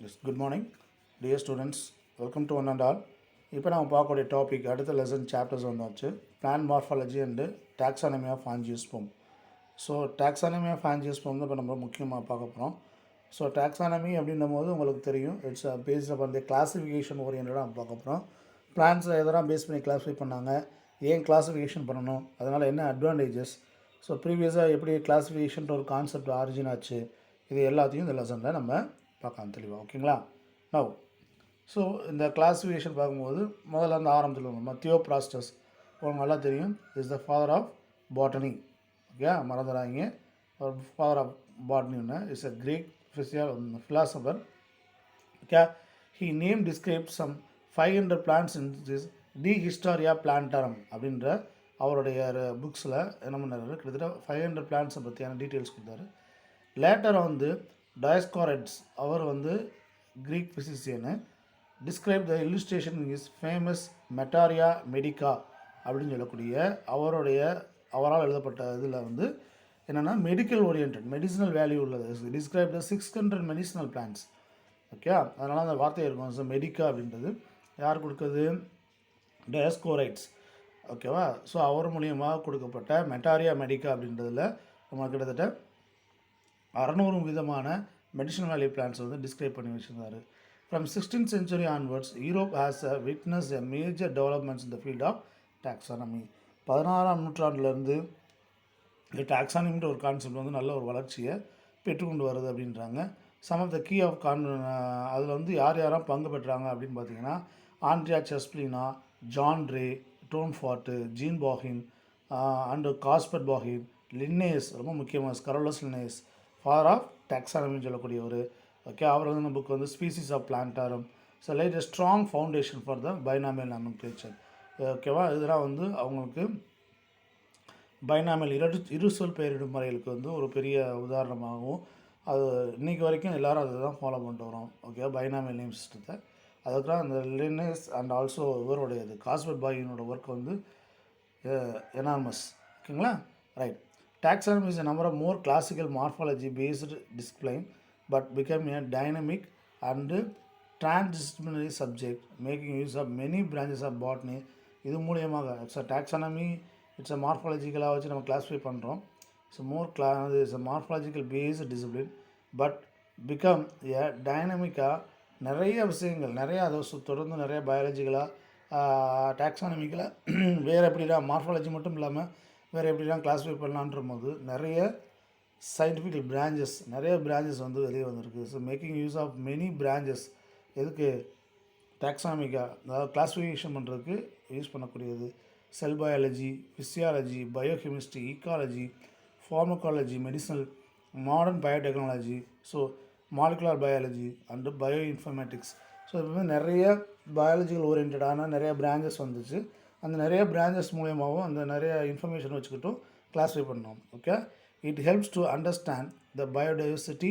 Yes, good morning, dear students. Welcome to one and all. இப்போ நம்ம பார்க்கக்கூடிய topic அடுத்த லெசன் சாப்டர்ஸ் வந்தாச்சு. Plant morphology and taxonomy of angiosperm. So taxonomy of angiosperm தான் இப்போ நம்ம முக்கியமாக பார்க்க போகிறோம். ஸோ டாக்ஸானமி அப்படின்னும் போது உங்களுக்கு தெரியும், it's based upon the classification ஓரியன்டாக நம்ம பார்க்க போகிறோம். பிளான்ஸை எதெல்லாம் பேஸ் பண்ணி கிளாஸிஃபை பண்ணாங்க, ஏன் கிளாஸிஃபிகேஷன் பண்ணணும், அதனால் என்ன அட்வான்டேஜஸ், ஸோ ப்ரீவியஸாக எப்படி கிளாஸிஃபிகேஷன்ற ஒரு கான்செப்ட் ஆரிஜின் ஆச்சு, இது எல்லாத்தையும் இந்த லெசனில் நம்ம பார்க்கலாம் தெளிவாக. ஓகேங்களா? நவ் ஸோ இந்த கிளாஸிஃபிகேஷன் பார்க்கும்போது முதல்ல அந்த ஆரம்பத்தில் நம்ம தியோப்ராஸ்டஸ் உங்களுக்கு நல்லா தெரியும், is the father of botany. Okay, மறந்துடாங்க. ஃபாதர் ஆஃப் பாட்டனின்னு is a Greek philosopher. Okay, he named described some 500 plants in this De Historia Plantarum அப்படின்ற அவருடைய புக்ஸில் என்ன பண்ணாரு, கிட்டத்தட்ட 500 பிளான்ட்ஸை பற்றியான டீட்டெயில்ஸ் கொடுத்தாரு. லேட்டர் வந்து டயஸ்காரிட்ஸ் அவர் வந்து கிரீக் ஃபிசிஷியனு describe the illustration is famous materia medica அப்படின்னு சொல்லக்கூடிய அவரால் எழுதப்பட்ட இதில் வந்து என்னென்னா மெடிக்கல் ஓரியன்ட் மெடிசினல் வேல்யூ உள்ளது. Describe the 600 medicinal plants. Okay, அதனால் அந்த வார்த்தை இருக்கும். ஸோ மெடிக்கா அப்படின்றது யார் கொடுக்குறது? டயஸ்கோரைட்ஸ். ஓகேவா? ஸோ அவர் மூலியமாக கொடுக்கப்பட்ட மெட்டாரியா மெடிக்கா அப்படின்றதில் நம்ம கிட்டத்தட்ட 600 விதமான மெடிசனல் வேல்யூ பிளான்ஸ் வந்து டிஸ்கிரைப் பண்ணி வச்சுருந்தார். From 16th century onwards, Europe has witnessed a major developments in the field of taxonomy. 16ஆம் நூற்றாண்டுலேருந்து இந்த டாக்ஸானமின்ற ஒரு கான்செப்ட் வந்து நல்ல ஒரு வளர்ச்சியை பெற்றுக்கொண்டு வருது அப்படின்றாங்க. Some of the key of அதில் வந்து யாரெல்லாம் பங்கு பெற்றாங்க அப்படின்னு பார்த்தீங்கன்னா, Andrea Cesalpino, John Ray, Tournefort, Jean Bauhin and Caspar Bauhin, Linnaeus, ரொம்ப முக்கியமாக ஸ்கரோலஸ் லின்னேஸ், ஃபாதர் ஆஃப் டாக்ஸானமின்னு சொல்லக்கூடிய ஒரு ஓகே, அவர் வந்து நம்ம புக் வந்து species of plantarum. So laid a strong foundation for the binomial nomenclature. ஓகேவா? இதெல்லாம் வந்து அவங்களுக்கு பைனாமியல் இருசொல் பெயரிடும் முறைகளுக்கு வந்து ஒரு பெரிய உதாரணமாகவும், அது இன்றைக்கி வரைக்கும் எல்லோரும் அதை தான் ஃபாலோ பண்ணிட்டு வரோம். ஓகே, பைனாமியல் நேம் சிஸ்டத்தை. அதுக்கெலாம் அந்த லின்னேஸ் அண்ட் ஆல்சோ இவருடையது காஸ்பர்ட் பாகினோட ஒர்க் வந்து எனார்மஸ். ஓகேங்களா? Right. Taxonomy is a number of more classical morphology based discipline but became a dynamic and transdisciplinary subject making use of many branches of botany. இது மூலியமாக it's a taxonomy, it's a மார்ஃபாலஜிக்கலாக வச்சு நம்ம classify பண்ணுறோம். So it's a morphological based discipline but become a டைனமிக்காக நிறைய விஷயங்கள் அதை தொடர்ந்து நிறைய பயாலஜிக்கலாக டாக்ஸானமிக்கலாக வேறு எப்படின்னா மார்ஃபாலஜி மட்டும் இல்லாமல் வேறு எப்படிலாம் கிளாஸிஃபை பண்ணலான்ற போது நிறைய சயின்டிஃபிக் பிரான்ச்சஸ் வந்து வெளியே வந்திருக்கு. So making use of many branches எதுக்கு? டாக்ஸானமிக்காக, அதாவது கிளாஸிஃபிகேஷன் பண்ணுறதுக்கு யூஸ் பண்ணக்கூடியது. Cell biology, physiology, biochemistry, ecology, pharmacology, medicinal, modern biotechnology, so molecular biology and bioinformatics. So இது வந்து நிறைய பயாலஜிக்கல் ஓரியன்டான நிறைய பிரான்ச்சஸ் வந்துச்சு. அந்த நிறைய பிரான்ச்சஸ் மூலியமாகவும் அந்த நிறைய இன்ஃபர்மேஷன் வச்சுக்கிட்டும் கிளாஸிஃபை பண்ணோம். Okay, it helps to understand the biodiversity,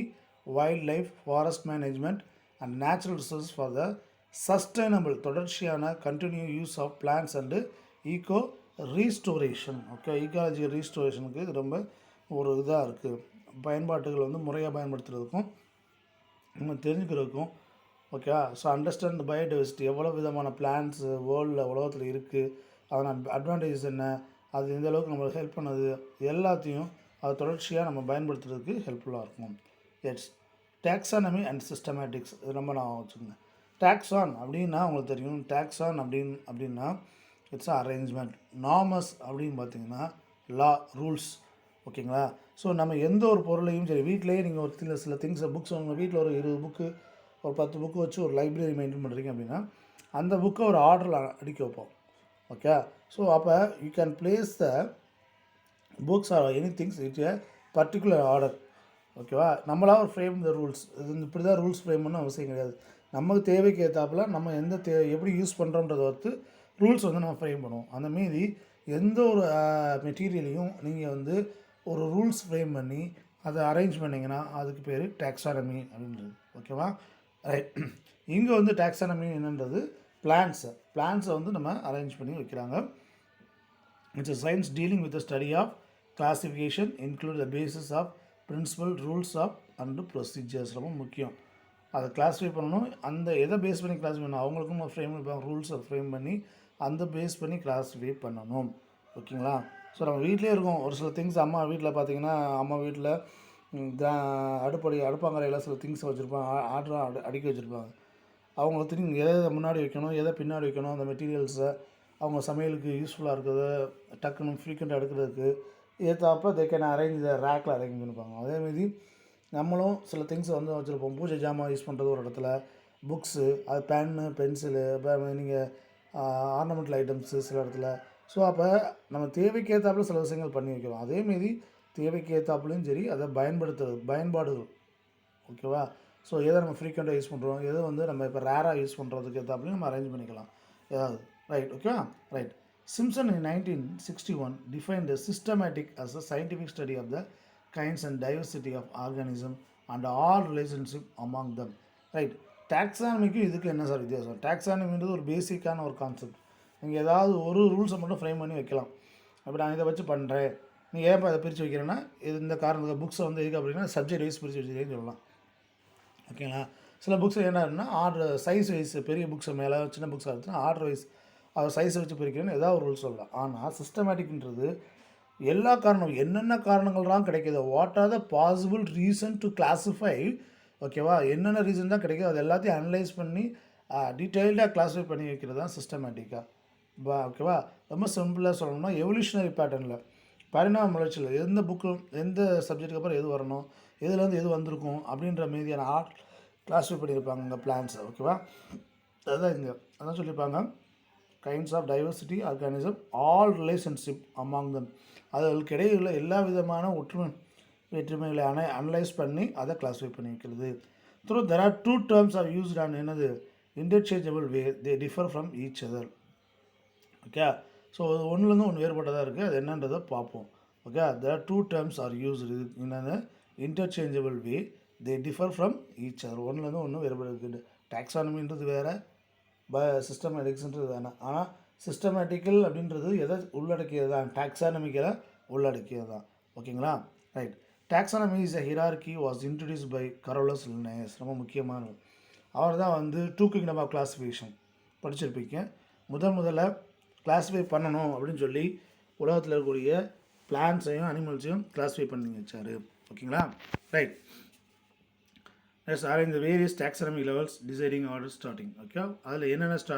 wild life, forest management and natural resource for the sustainable தொடர்ச்சியான continue use of plants and eco restoration. Okay, ecological ரீஸ்டோரேஷனுக்கு இது ரொம்ப ஒரு இதாக இருக்குது. பயன்பாட்டுகள் வந்து முறையாக பயன்படுத்துகிறதுக்கும் நம்ம தெரிஞ்சுக்கிறதுக்கும். Okay, so understand the biodiversity, எவ்வளோ விதமான பிளான்ஸ் வேர்ல்டில் உலகத்தில் இருக்குது, அதனால் அட்வான்டேஜஸ் என்ன, அது எந்த அளவுக்கு நம்மளுக்கு ஹெல்ப் பண்ணுது, எல்லாத்தையும் அது தொடர்ச்சியாக நம்ம பயன்படுத்துறதுக்கு ஹெல்ப்ஃபுல்லாக இருக்கும். எட்ஸ் டாக்ஸானமி அண்ட் சிஸ்டமேட்டிக்ஸ், இது ரொம்ப நான் வச்சுக்கோங்க. டாக்ஸான் அப்படின்னா உங்களுக்கு தெரியும், டாக்ஸான் அப்படின்னா இட்ஸ் அரேஞ்ச்மெண்ட். நார்மஸ் அப்படின்னு பார்த்தீங்கன்னா லா, ரூல்ஸ். ஓகேங்களா? ஸோ நம்ம எந்த ஒரு பொருளையும் சரி, வீட்டிலேயே நீங்கள் ஒரு சில திங்ஸை புக்ஸ் உங்கள் வீட்டில் ஒரு 20 புக்கு ஒரு 10 புக்கு வச்சு ஒரு லைப்ரரி மெயின்டைன் பண்ணுறீங்க அப்படின்னா அந்த புக்கை ஒரு ஆர்டரில் அடிக்க வைப்போம். ஓகே, ஸோ அப்போ you can place the books or any things it a particular order. ஓகேவா? நம்மளாக ஒரு ஃப்ரேம் த ரூல்ஸ், இது இப்படி தான் ரூல்ஸ் ஃப்ரேம் பண்ண அவசியம் கிடையாது. நமக்கு தேவைக்கு ஏற்றாப்பில் நம்ம எப்படி யூஸ் பண்ணுறோன்றதை வந்து ரூல்ஸ் வந்து நம்ம ஃப்ரேம் பண்ணுவோம். அந்த மீறி எந்த ஒரு மெட்டீரியலையும் நீங்கள் வந்து ஒரு ரூல்ஸ் ஃப்ரேம் பண்ணி அதை அரேஞ்ச் பண்ணிங்கன்னா அதுக்கு பேர் டாக்ஸானமி அப்படின்றது. ஓகேவா? ரைட். இங்கே வந்து டாக்ஸானமி என்னன்றது பிளான்ஸை வந்து நம்ம அரேஞ்ச் பண்ணி வைக்கிறாங்க. It's a science dealing with the study of classification include the basis of principle rules of and procedures. ரொம்ப முக்கியம். அதை கிளாஸிஃபை பண்ணணும். அந்த எதை பேஸ் பண்ணி கிளாஸிஃபை பண்ணணும், அவங்களுக்கும் ஃப்ரேம் ரூல்ஸை ஃப்ரேம் பண்ணி அந்த பேஸ் பண்ணி கிளாஸிஃபை பண்ணணும். ஓகேங்களா? ஸோ நம்ம வீட்டிலே இருக்கோம். ஒரு சில திங்ஸ் அம்மா வீட்டில் பார்த்தீங்கன்னா, அம்மா வீட்டில் அடுப்பாங்கரையில் சில திங்ஸ் வச்சுருப்பாங்க, ஆர்டராக அடுக்கி வச்சுருப்பாங்க. அவங்க திங்க் எதை முன்னாடி வைக்கணும், எதை பின்னாடி வைக்கணும், அந்த மெட்டீரியல்ஸை அவங்க சமையலுக்கு யூஸ்ஃபுல்லாக இருக்குது, டக்குன்னு ஃப்ரீக்வெண்ட்டாக எடுக்கிறதுக்கு ஏற்றாப்போ தே கேன் அரேஞ்ச் ரேக்கில் அரேஞ்ச் பண்ணிப்பாங்க. அதேமாரி நம்மளும் சில திங்ஸை வந்து வச்சுருப்போம். பூஜை ஜாமான் யூஸ் பண்ணுறது ஒரு இடத்துல, புக்ஸு, அது பென்னு, பென்சிலு, இப்போ நீங்கள் ஆர்னமெண்டல் ஐட்டம்ஸு சில இடத்துல. ஸோ அப்போ நம்ம தேவைக்கு ஏற்றாப்புல சில விஷயங்கள் பண்ணி வைக்கிறோம். அதேமாரி தேவைக்கு ஏற்றாப்புலையும் சரி அதை பயன்பாடுகள். ஓகேவா? ஸோ எதை நம்ம ஃப்ரீக்வெண்ட்டாக யூஸ் பண்ணுறோம், எதை வந்து நம்ம இப்போ ரேராக யூஸ் பண்ணுறதுக்கு ஏற்றாப்புலையும் நம்ம அரேஞ்ச் பண்ணிக்கலாம் ஏதாவது. ரைட், ஓகேவா? Right. Simpson in 1961 defined the systematic as a scientific study of the kinds and diversity of organism and all relationship among them. Right. டாக்ஸானமிக்கும் இதுக்கு என்ன சார் வித்தியாசம்? டாக்ஸானமின்றது ஒரு பேசிக்கான ஒரு கான்செப்ட். நீங்கள் ஏதாவது ஒரு ரூல்ஸை மட்டும் ஃப்ரேம் பண்ணி வைக்கலாம். அப்படி நான் இதை வச்சு பண்ணுறேன், நீங்கள் ஏன் அதை பிரித்து வைக்கிறேன்னா இது இந்த காரணத்துக்கு புக்ஸை வந்து எதுக்கு அப்படின்னா சப்ஜெக்ட் வைஸ் பிரித்து வச்சுருக்கேன்னு சொல்லலாம். ஓகேங்களா? சில புக்ஸ் என்னன்னா ஆர்டர் சைஸ் வைஸ், பெரிய புக்ஸை மேலே சின்ன புக்ஸாக இருந்துச்சுன்னா ஆர்டர் வைஸ் அதை சைஸை வச்சு பிரிக்கிறேன்னு ஏதாவது ஒரு ரூல் சொல்லலாம். ஆனால் சிஸ்டமேட்டிக்ன்றது எல்லா காரணம் என்னென்ன காரணங்கள்லாம் கிடைக்கிது, what are the possible reason to classify. ஓகேவா? என்னென்ன ரீசன் தான் கிடைக்குது அது எல்லாத்தையும் அனலைஸ் பண்ணி டீட்டெயில்டாக கிளாஸிஃபை பண்ணி வைக்கிறது தான் சிஸ்டமேட்டிக்காக. ஓகேவா? ரொம்ப சிம்பிளாக சொல்லணும்னா எவல்யூஷனரி பேட்டர்னில் பரிணாம வளர்ச்சியில் எந்த புக்கு எந்த சப்ஜெக்ட்டுக்கு அப்புறம் எது வரணும், எதுலேருந்து எது வந்திருக்கும் அப்படின்ற மீதியான கிளாஸிஃபை பண்ணியிருப்பாங்க இங்கே பிளான்ஸை. ஓகேவா? அதுதான் இங்கே அதான் சொல்லியிருப்பாங்க, kinds of diversity organism all relationship among them. அதுகளுக்கு இடையே உள்ள எல்லா விதமான வேற்றுமைகளை அனலைஸ் பண்ணி அதை கிளாஸிஃபை பண்ணி வைக்கிறது. Through there are two terms are used on என்னது interchangeable way, they differ from each other. Okay? So ஒன்றுலேருந்து ஒன்று வேறுபட்டதாக இருக்குது, அது என்னன்றதை பார்ப்போம். Okay? There are two terms are used. இது என்னென்ன interchangeable way, they differ from each other. ஒன்றுலேருந்து ஒன்று வேறுபட இருக்குது. டாக்ஸானமின்றது வேறு, சிஸ்டமேட்டிக்ஸ்ன்றது வேணாம். ஆனால் சிஸ்டமேட்டிக்கல் அப்படின்றது எதை உள்ளடக்கியது தான், டாக்ஸானமிக்கலை உள்ளடக்கியது தான். ஓகேங்களா? Right. Taxonomy is a hierarchy was introduce by Carolus Linnaeus. ரொம்ப முக்கியமானது. அவர் தான் வந்து டூ கிங்டம் ஆஃப் கிளாஸிஃபிகேஷன் படிச்சிருப்பீங்க. முதல்ல கிளாஸிஃபை பண்ணணும் அப்படின்னு சொல்லி உலகத்தில் இருக்கக்கூடிய பிளான்ட்ஸையும் அனிமல்ஸையும் கிளாஸிஃபை பண்ணி வச்சார். ஓகேங்களா? Right. Let's arrange the various taxonomy levels, deciding order starting. Okay? அதில் என்னென்ன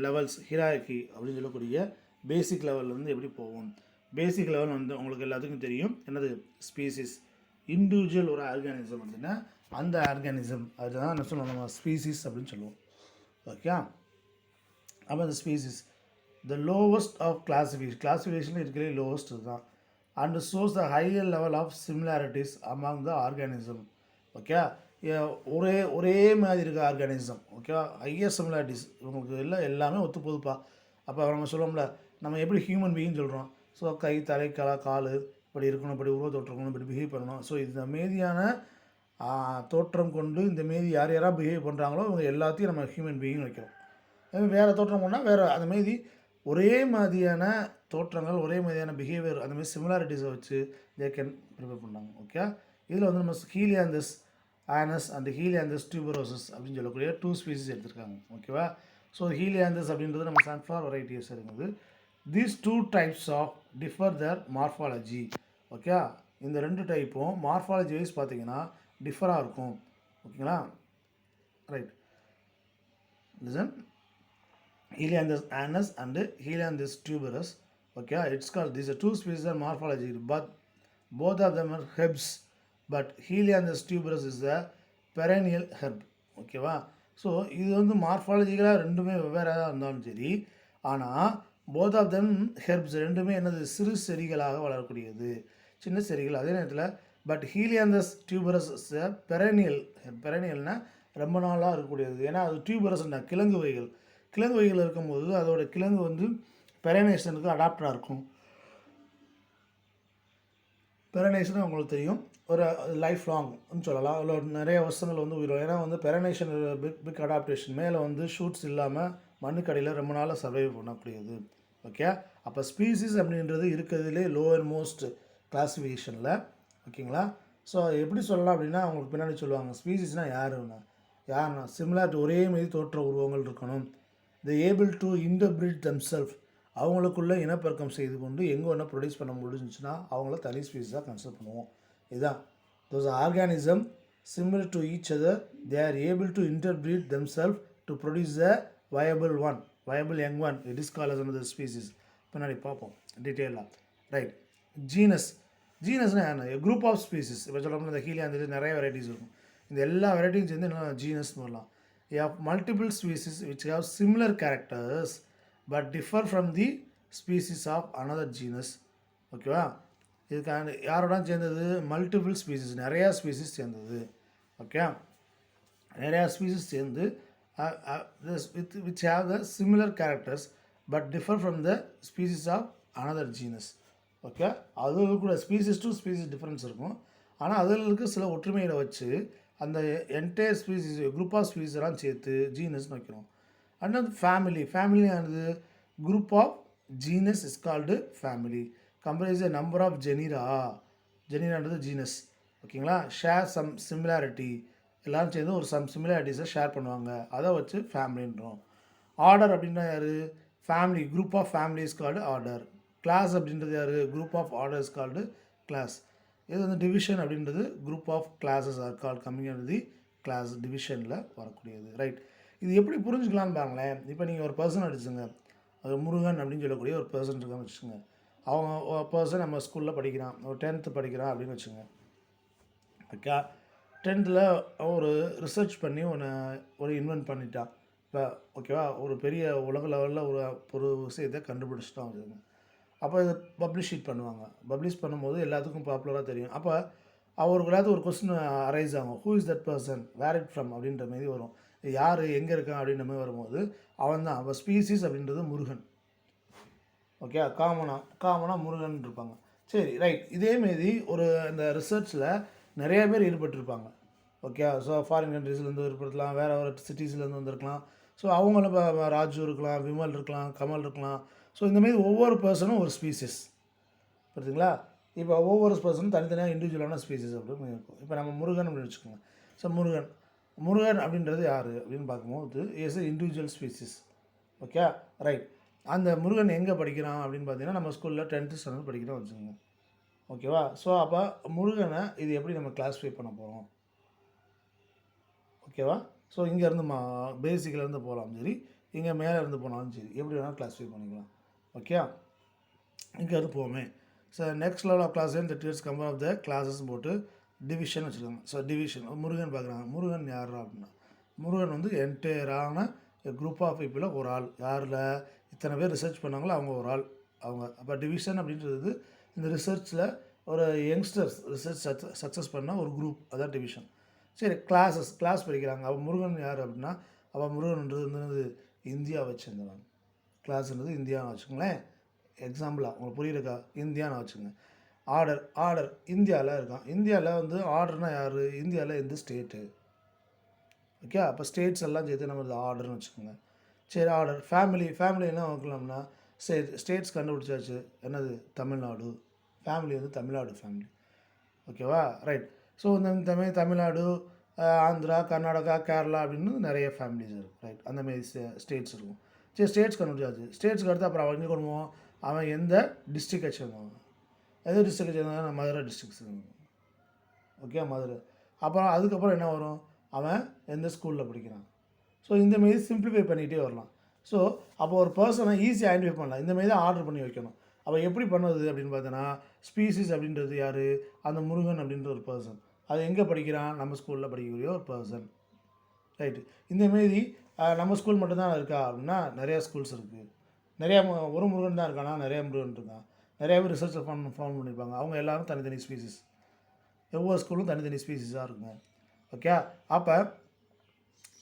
லெவல்ஸ் ஹிரார்கி அப்படின்னு சொல்லக்கூடிய பேசிக் லெவலில் வந்து எப்படி போகும். பேசிக் லெவல் வந்து உங்களுக்கு எல்லாத்துக்கும் தெரியும், என்னது ஸ்பீசிஸ். இண்டிவிஜுவல் ஒரு ஆர்கானிசம் அப்படின்னா அந்த ஆர்கானிசம் அதுதான் என்ன சொல்லுவோம், நம்ம ஸ்பீசிஸ் அப்படின்னு சொல்லுவோம். ஓகே? அப்போ அந்த species the lowest of classification இருக்கிற லோவஸ்ட் தான். And shows the higher level of similarities among the organism. Okay? ஒரே மாதிரி இருக்க ஆர்கானிசம். ஓகேவா? ஹையர் சிமிலாரிட்டிஸ் இவங்களுக்கு எல்லாமே ஒத்து போகுதுப்பா. அப்போ நம்ம சொல்லுவோம்ல, நம்ம எப்படி ஹியூமன் பீயிங் சொல்கிறோம். ஸோ கை, தலை, கால் இப்படி இருக்கணும், இப்படி உருவத்தோற்றம் இருக்கணும், இப்படி பிஹேவ் பண்ணணும். ஸோ இந்த மீதியான தோற்றம் கொண்டு இந்த மீதி யாராக பிஹேவ் பண்ணுறாங்களோ இவங்க எல்லாத்தையும் நம்ம ஹியூமன் பீயிங் வைக்கிறோம். வேறு தோற்றம் கொண்டால் வேறு அந்த மீதி ஒரே மாதிரியான தோற்றங்கள், ஒரே மாதிரியான பிஹேவியர், அந்த மாதிரி சிமிலாரிட்டிஸை வச்சு தே கேன் ப்ரிப்பேர் பண்ணாங்க. ஓகே? இதில் வந்து நம்ம ஹீலியாந்தஸ் ஆனஸ் அண்ட் ஹீலியாந்தஸ் டியூபரோசஸ் அப்படின்னு சொல்லக்கூடிய 2 ஸ்பீசிஸ் எடுத்திருக்காங்க. ஓகேவா? ஸோ ஹீலியாந்தஸ் அப்படின்றது நம்ம சன்ஃப்ளவர் வெரைட்டிஸ் இருக்குது. These 2 types of differ their morphology. Okay? இந்த 2 டைப்பும் மார்ஃபாலஜி வைஸ் பார்த்தீங்கன்னா டிஃபராக இருக்கும். ஓகேங்களா? Right. Listen. Helianthus anus and Helianthus tuberous. Okay, it's called, these are 2 species are morphology, but both of them are herbs. But Helianthus tuberous is a perennial herb. ஓகேவா? So இது வந்து மார்ஃபாலஜிக்கலாக ரெண்டுமே வெவ்வேறாக இருந்தாலும் சரி, ஆனால் போத் ஆஃப் தெம் ஹெர்ப்ஸ் ரெண்டுமே என்னது சிறு செடிகளாக வளரக்கூடியது, சின்ன செடிகள். அதே நேரத்தில் but Helianthus tuberosus is a பெரனியல்னால் ரொம்ப நாளாக இருக்கக்கூடியது. ஏன்னா அது டியூபரஸ்னா கிழங்கு வகைகள் இருக்கும்போது அதோட கிழங்கு வந்து பெரனேஷனுக்கு அடாப்டராக இருக்கும். பெரனேஷன் உங்களுக்கு தெரியும், ஒரு லைஃப் லாங்னு சொல்லலாம். அதில் நிறைய வருஷங்கள் வந்து உயிரும். ஏன்னா வந்து பெரனேஷன் பிக் அடாப்டேஷன். மேலே வந்து ஷூட்ஸ் இல்லாமல் மண்ணுக்கடியில் ரொம்ப நாளாக சர்வைவ் பண்ணக்கூடியது. ஓகே? அப்போ ஸ்பீசிஸ் அப்படின்றது இருக்கிறதுலே லோவர் மோஸ்ட் கிளாஸிஃபிகேஷனில். ஓகேங்களா? ஸோ எப்படி சொல்லலாம் அப்படின்னா அவங்களுக்கு பின்னாடி சொல்லுவாங்க ஸ்பீசிஸ்னால் யாருன்னா யாருன்னா சிமிலாரிட்டி ஒரே மாதிரி தோற்ற உருவங்கள் இருக்கணும். த ஏபிள் டு இன்டர்பிரிட் தம்செல்ஃப் அவங்களுக்குள்ள இனப்பெருக்கம் செய்து கொண்டு எங்கே ஒன்று ப்ரொடியூஸ் பண்ண முடிஞ்சுச்சுன்னா அவங்கள தனி ஸ்பீஸாக கன்சிடர் பண்ணுவோம். இதுதான் those organism similar to each other, they are able to interbreed themselves to produce a viable young one. It is called as another species. பின்னாடி பார்ப்போம் டீட்டெயிலாக. ரைட். ஜீனஸ்னால் என்ன? Group of species. இப்போ சொல்லப்போனால் இந்த ஹீலியாந்தில் நிறைய வெரைட்டிஸ் இருக்கும். இந்த எல்லா வெரைட்டியும் சேர்ந்து என்ன ஜீனஸ்னு வரலாம். You have multiple species which have similar characters but differ from the species of another genus. ஓகேவா? இதுக்கான யாரோட சேர்ந்தது? மல்டிபிள் ஸ்பீசிஸ், நிறையா ஸ்பீசிஸ் சேர்ந்தது. ஓகே, நிறையா ஸ்பீசிஸ் சேர்ந்து which have the similar characters but differ from the species of another genus. Okay, அது கூட ஸ்பீசிஸ் டு ஸ்பீசிஸ் டிஃப்ரென்ஸ் இருக்கும். ஆனால் அதில் இருக்க சில ஒற்றுமைகளை வச்சு அந்த என்டையர் ஸ்பீசிஸ் குரூப் ஆஃப் ஸ்பீசிஸெல்லாம் சேர்த்து ஜீனஸ்னு வைக்கிறோம். அண்ட் ஃபேமிலியானது group of genus is called family. Comprise a number of ஜெனிரான்றது ஜீனஸ். ஓகேங்களா? ஷேர் சம் சிமிலாரிட்டி, எல்லோரும் சேர்ந்து ஒரு சம் சிமிலாரிட்டிஸை ஷேர் பண்ணுவாங்க, அதை வச்சு ஃபேமிலின்றோம். ஆர்டர் அப்படின்னா யார்? Family, group of families called order. Class அப்படின்றது யார்? Group of orders called class. இது வந்து டிவிஷன் அப்படின்றது group of classes are call coming the class டிவிஷனில் வரக்கூடியது. ரைட். இது எப்படி புரிஞ்சுக்கலான்னு பாருங்களேன். இப்போ நீங்கள் ஒரு பர்சன் அடிச்சுங்க, அது முருகன் அப்படின்னு சொல்லக்கூடிய ஒரு பர்சன் இருக்கான்னு வச்சுக்கோங்க. அவங்க ஒரு பர்சன் நம்ம ஸ்கூலில் படிக்கிறான், ஒரு 10th படிக்கிறான் அப்படின்னு வச்சுங்க. ஓகே, 10th ஒரு ரிசர்ச் பண்ணி ஒரு இன்வென்ட் பண்ணிட்டான். இப்போ ஓகேவா, ஒரு பெரிய உலக லெவலில் ஒரு விஷயத்தை கண்டுபிடிச்சிட்டான் வச்சுக்கோங்க. அப்போ இது பப்ளிஷ் பண்ணுவாங்க. பப்ளிஷ் பண்ணும்போது எல்லாத்துக்கும் பாப்புலராக தெரியும். அப்போ அவருக்குள்ளாவது ஒரு கொஸ்டின் அரைஸ் ஆகும். Who is that person, where it from அப்படின்ற மாதிரி வரும். யார், எங்கே இருக்கான் அப்படின்ற மாதிரி வரும்போது அவன் தான். அப்போ ஸ்பீசிஸ் அப்படின்றது முருகன். ஓகே, காமனாக முருகன் இருப்பாங்க. சரி, ரைட். இதேமாரி இந்த ரிசர்ச்சில் நிறைய பேர் ஈடுபட்டிருப்பாங்க. ஓகே, ஸோ ஃபாரின் கண்ட்ரீஸ்லேருந்து ஈடுபடுத்தலாம், வேறு ஒரு சிட்டிஸ்லேருந்து வந்திருக்கலாம். ஸோ அவங்களும் இப்போ ராஜு இருக்கலாம், விமல் இருக்கலாம், கமல் இருக்கலாம். ஸோ இந்தமாரி ஒவ்வொரு பர்சனும் ஒரு ஸ்பீசிஸ். புரியுதுங்களா? இப்போ ஒவ்வொரு பர்சனும் தனித்தனியாக இண்டிவிஜுவலான ஸ்பீசிஸ் அப்படின்னு இருக்கும். இப்போ நம்ம முருகன் அப்படின்னு வச்சுக்கோங்க. ஸோ முருகன் அப்படின்றது யார் அப்படின்னு பார்க்கும்போது is a individual species. Okay, right. அந்த முருகன் எங்கே படிக்கிறான் அப்படின்னு பார்த்தீங்கன்னா நம்ம ஸ்கூலில் 10th ஸ்டாண்டர்ட் படிக்கிறோம் வச்சுக்கோங்க. ஓகேவா? ஸோ அப்போ முருகனை இது எப்படி நம்ம கிளாஸிஃபை பண்ண போகிறோம்? ஓகேவா? ஸோ இங்கேருந்து பேசிக்கிலேருந்து போகலாம் சரி, இங்கே மேலே இருந்து போனாலும் சரி, எப்படி வேணாலும் கிளாஸிஃபை பண்ணிக்கலாம். ஓகே, இங்கேருந்து போவோமே. So next level of class இந்த teachers number of the classes போட்டு டிவிஷன் வச்சுருக்காங்க. ஸோ டிவிஷன் முருகன் பார்க்குறாங்க. முருகன் யார் அப்படின்னா முருகன் வந்து என்டையரான குரூப் ஆஃப் பீப்புளில் ஒரு ஆள். யாரில் இத்தனை பேர் ரிசர்ச் பண்ணாங்களோ அவங்க ஒரு ஆள் அவங்க. அப்போ டிவிஷன் அப்படின்றது இந்த ரிசர்ச்சில் ஒரு யங்ஸ்டர்ஸ் ரிசர்ச் சக்ஸஸ் பண்ண ஒரு குரூப், அதான் டிவிஷன். சரி, கிளாஸ் படிக்கிறாங்க. அப்போ முருகன் யார் அப்படின்னா முருகன்ன்றது வந்து இந்தியாவை சேர்ந்தவன். கிளாஸ்ன்றது இந்தியான்னு வச்சுக்கோங்களேன். எக்ஸாம்பிளாக உங்களுக்கு புரியுறக்கா? இந்தியான்னு வச்சுங்க. ஆர்டர் இந்தியாவில் இருக்கான். இந்தியாவில் வந்து ஆர்டர்னால் யார்? இந்தியாவில் எந்த ஸ்டேட்டு? ஓகே, அப்போ ஸ்டேட்ஸ் எல்லாம் சேர்த்து நம்ம ஆர்டர்னு வச்சுக்கோங்க. சரி, ஆர்டர். ஃபேமிலி என்ன வைக்கலாம்னா சரி, ஸ்டேட்ஸ் கண்டுபிடிச்சாச்சு. என்னது? தமிழ்நாடு. ஃபேமிலி வந்து தமிழ்நாடு ஃபேமிலி. ஓகேவா? ரைட். ஸோ இந்த மாதிரி தமிழ்நாடு, ஆந்திரா, கர்நாடகா, கேரளா அப்படின்னு நிறைய ஃபேமிலிஸ் இருக்குது. ரைட். அந்தமாரி ஸ்டேட்ஸ் இருக்கும். சரி, ஸ்டேட்ஸ் கண்டுபிடிச்சாச்சு. ஸ்டேட்ஸ்க்கு அடுத்து அப்புறம் அவங்க கொடுவோம், அவன் எந்த டிஸ்ட்ரிக்டை சேர்ந்தவன்? எந்த டிஸ்ட்ரிக்டை சேர்ந்தவன்? மதுரை டிஸ்ட்ரிக்ஸ். ஓகே, மதுரை. அப்புறம் அதுக்கப்புறம் என்ன வரும்? அவன் எந்த ஸ்கூலில் படிக்கிறான்? ஸோ இந்தமாரி சிம்பிளிஃபை பண்ணிகிட்டே வரலாம். ஸோ அப்போ ஒரு பர்சனை ஈஸியாக ஐடென்டிஃபை பண்ணலாம். இந்தமாரி தான் ஆர்டர் பண்ணி வைக்கணும். அப்போ எப்படி பண்ணுறது அப்படின்னு பார்த்தோன்னா ஸ்பீசிஸ் அப்படின்றது யார்? அந்த முருகன் அப்படின்ற ஒரு பர்சன். அது எங்கே படிக்கிறான்? நம்ம ஸ்கூலில் படிக்கக்கூடிய ஒரு பர்சன். ரைட்டு. இந்தமாரி நம்ம ஸ்கூல் மட்டும்தான் இருக்கா அப்படின்னா நிறையா ஸ்கூல்ஸ் இருக்குது. நிறையா ஒரு முருகன் தான் இருக்கானா? நிறையா முருகன் இருக்கான். நிறையா பேர் ரிசர்ச்சை ஃபார்ம் பண்ணியிருப்பாங்க. அவங்க எல்லோரும் தனித்தனி ஸ்பீசிஸ். ஒவ்வொரு ஸ்கூலும் தனித்தனி ஸ்பீசிஸாக இருக்குங்க. ஓகே, அப்போ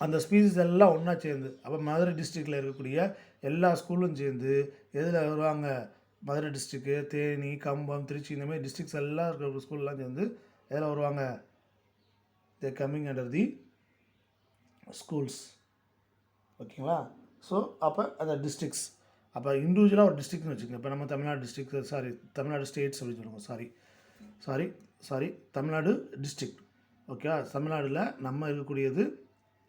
அந்த ஸ்பீசிஸ் எல்லாம் ஒன்றா சேர்ந்து அப்போ மதுரை டிஸ்ட்ரிக்டில் இருக்கக்கூடிய எல்லா ஸ்கூலும் சேர்ந்து எதில் வருவாங்க? மதுரை டிஸ்ட்ரிக்கு, தேனி, கம்பம், திருச்சி இந்தமாதிரி டிஸ்ட்ரிக்ஸ் எல்லாம் இருக்கிற ஸ்கூல்லாம் சேர்ந்து எதில் வருவாங்க? தே கம்மிங் அண்டர் தி ஸ்கூல்ஸ். ஓகேங்களா? ஸோ அப்போ அந்த டிஸ்ட்ரிக்ஸ் அப்போ இண்டிவிஜுவலாக ஒரு டிஸ்ட்ரிக்ட்னு வச்சுக்கோங்க. இப்போ நம்ம தமிழ்நாடு டிஸ்ட்ரிக்ட், தமிழ்நாடு ஸ்டேட்ஸ் அப்படின்னு சொல்லுவோம். Sorry Tamil Nadu district. ஓகே, தமிழ்நாட்டில் நம்ம இருக்கக்கூடியது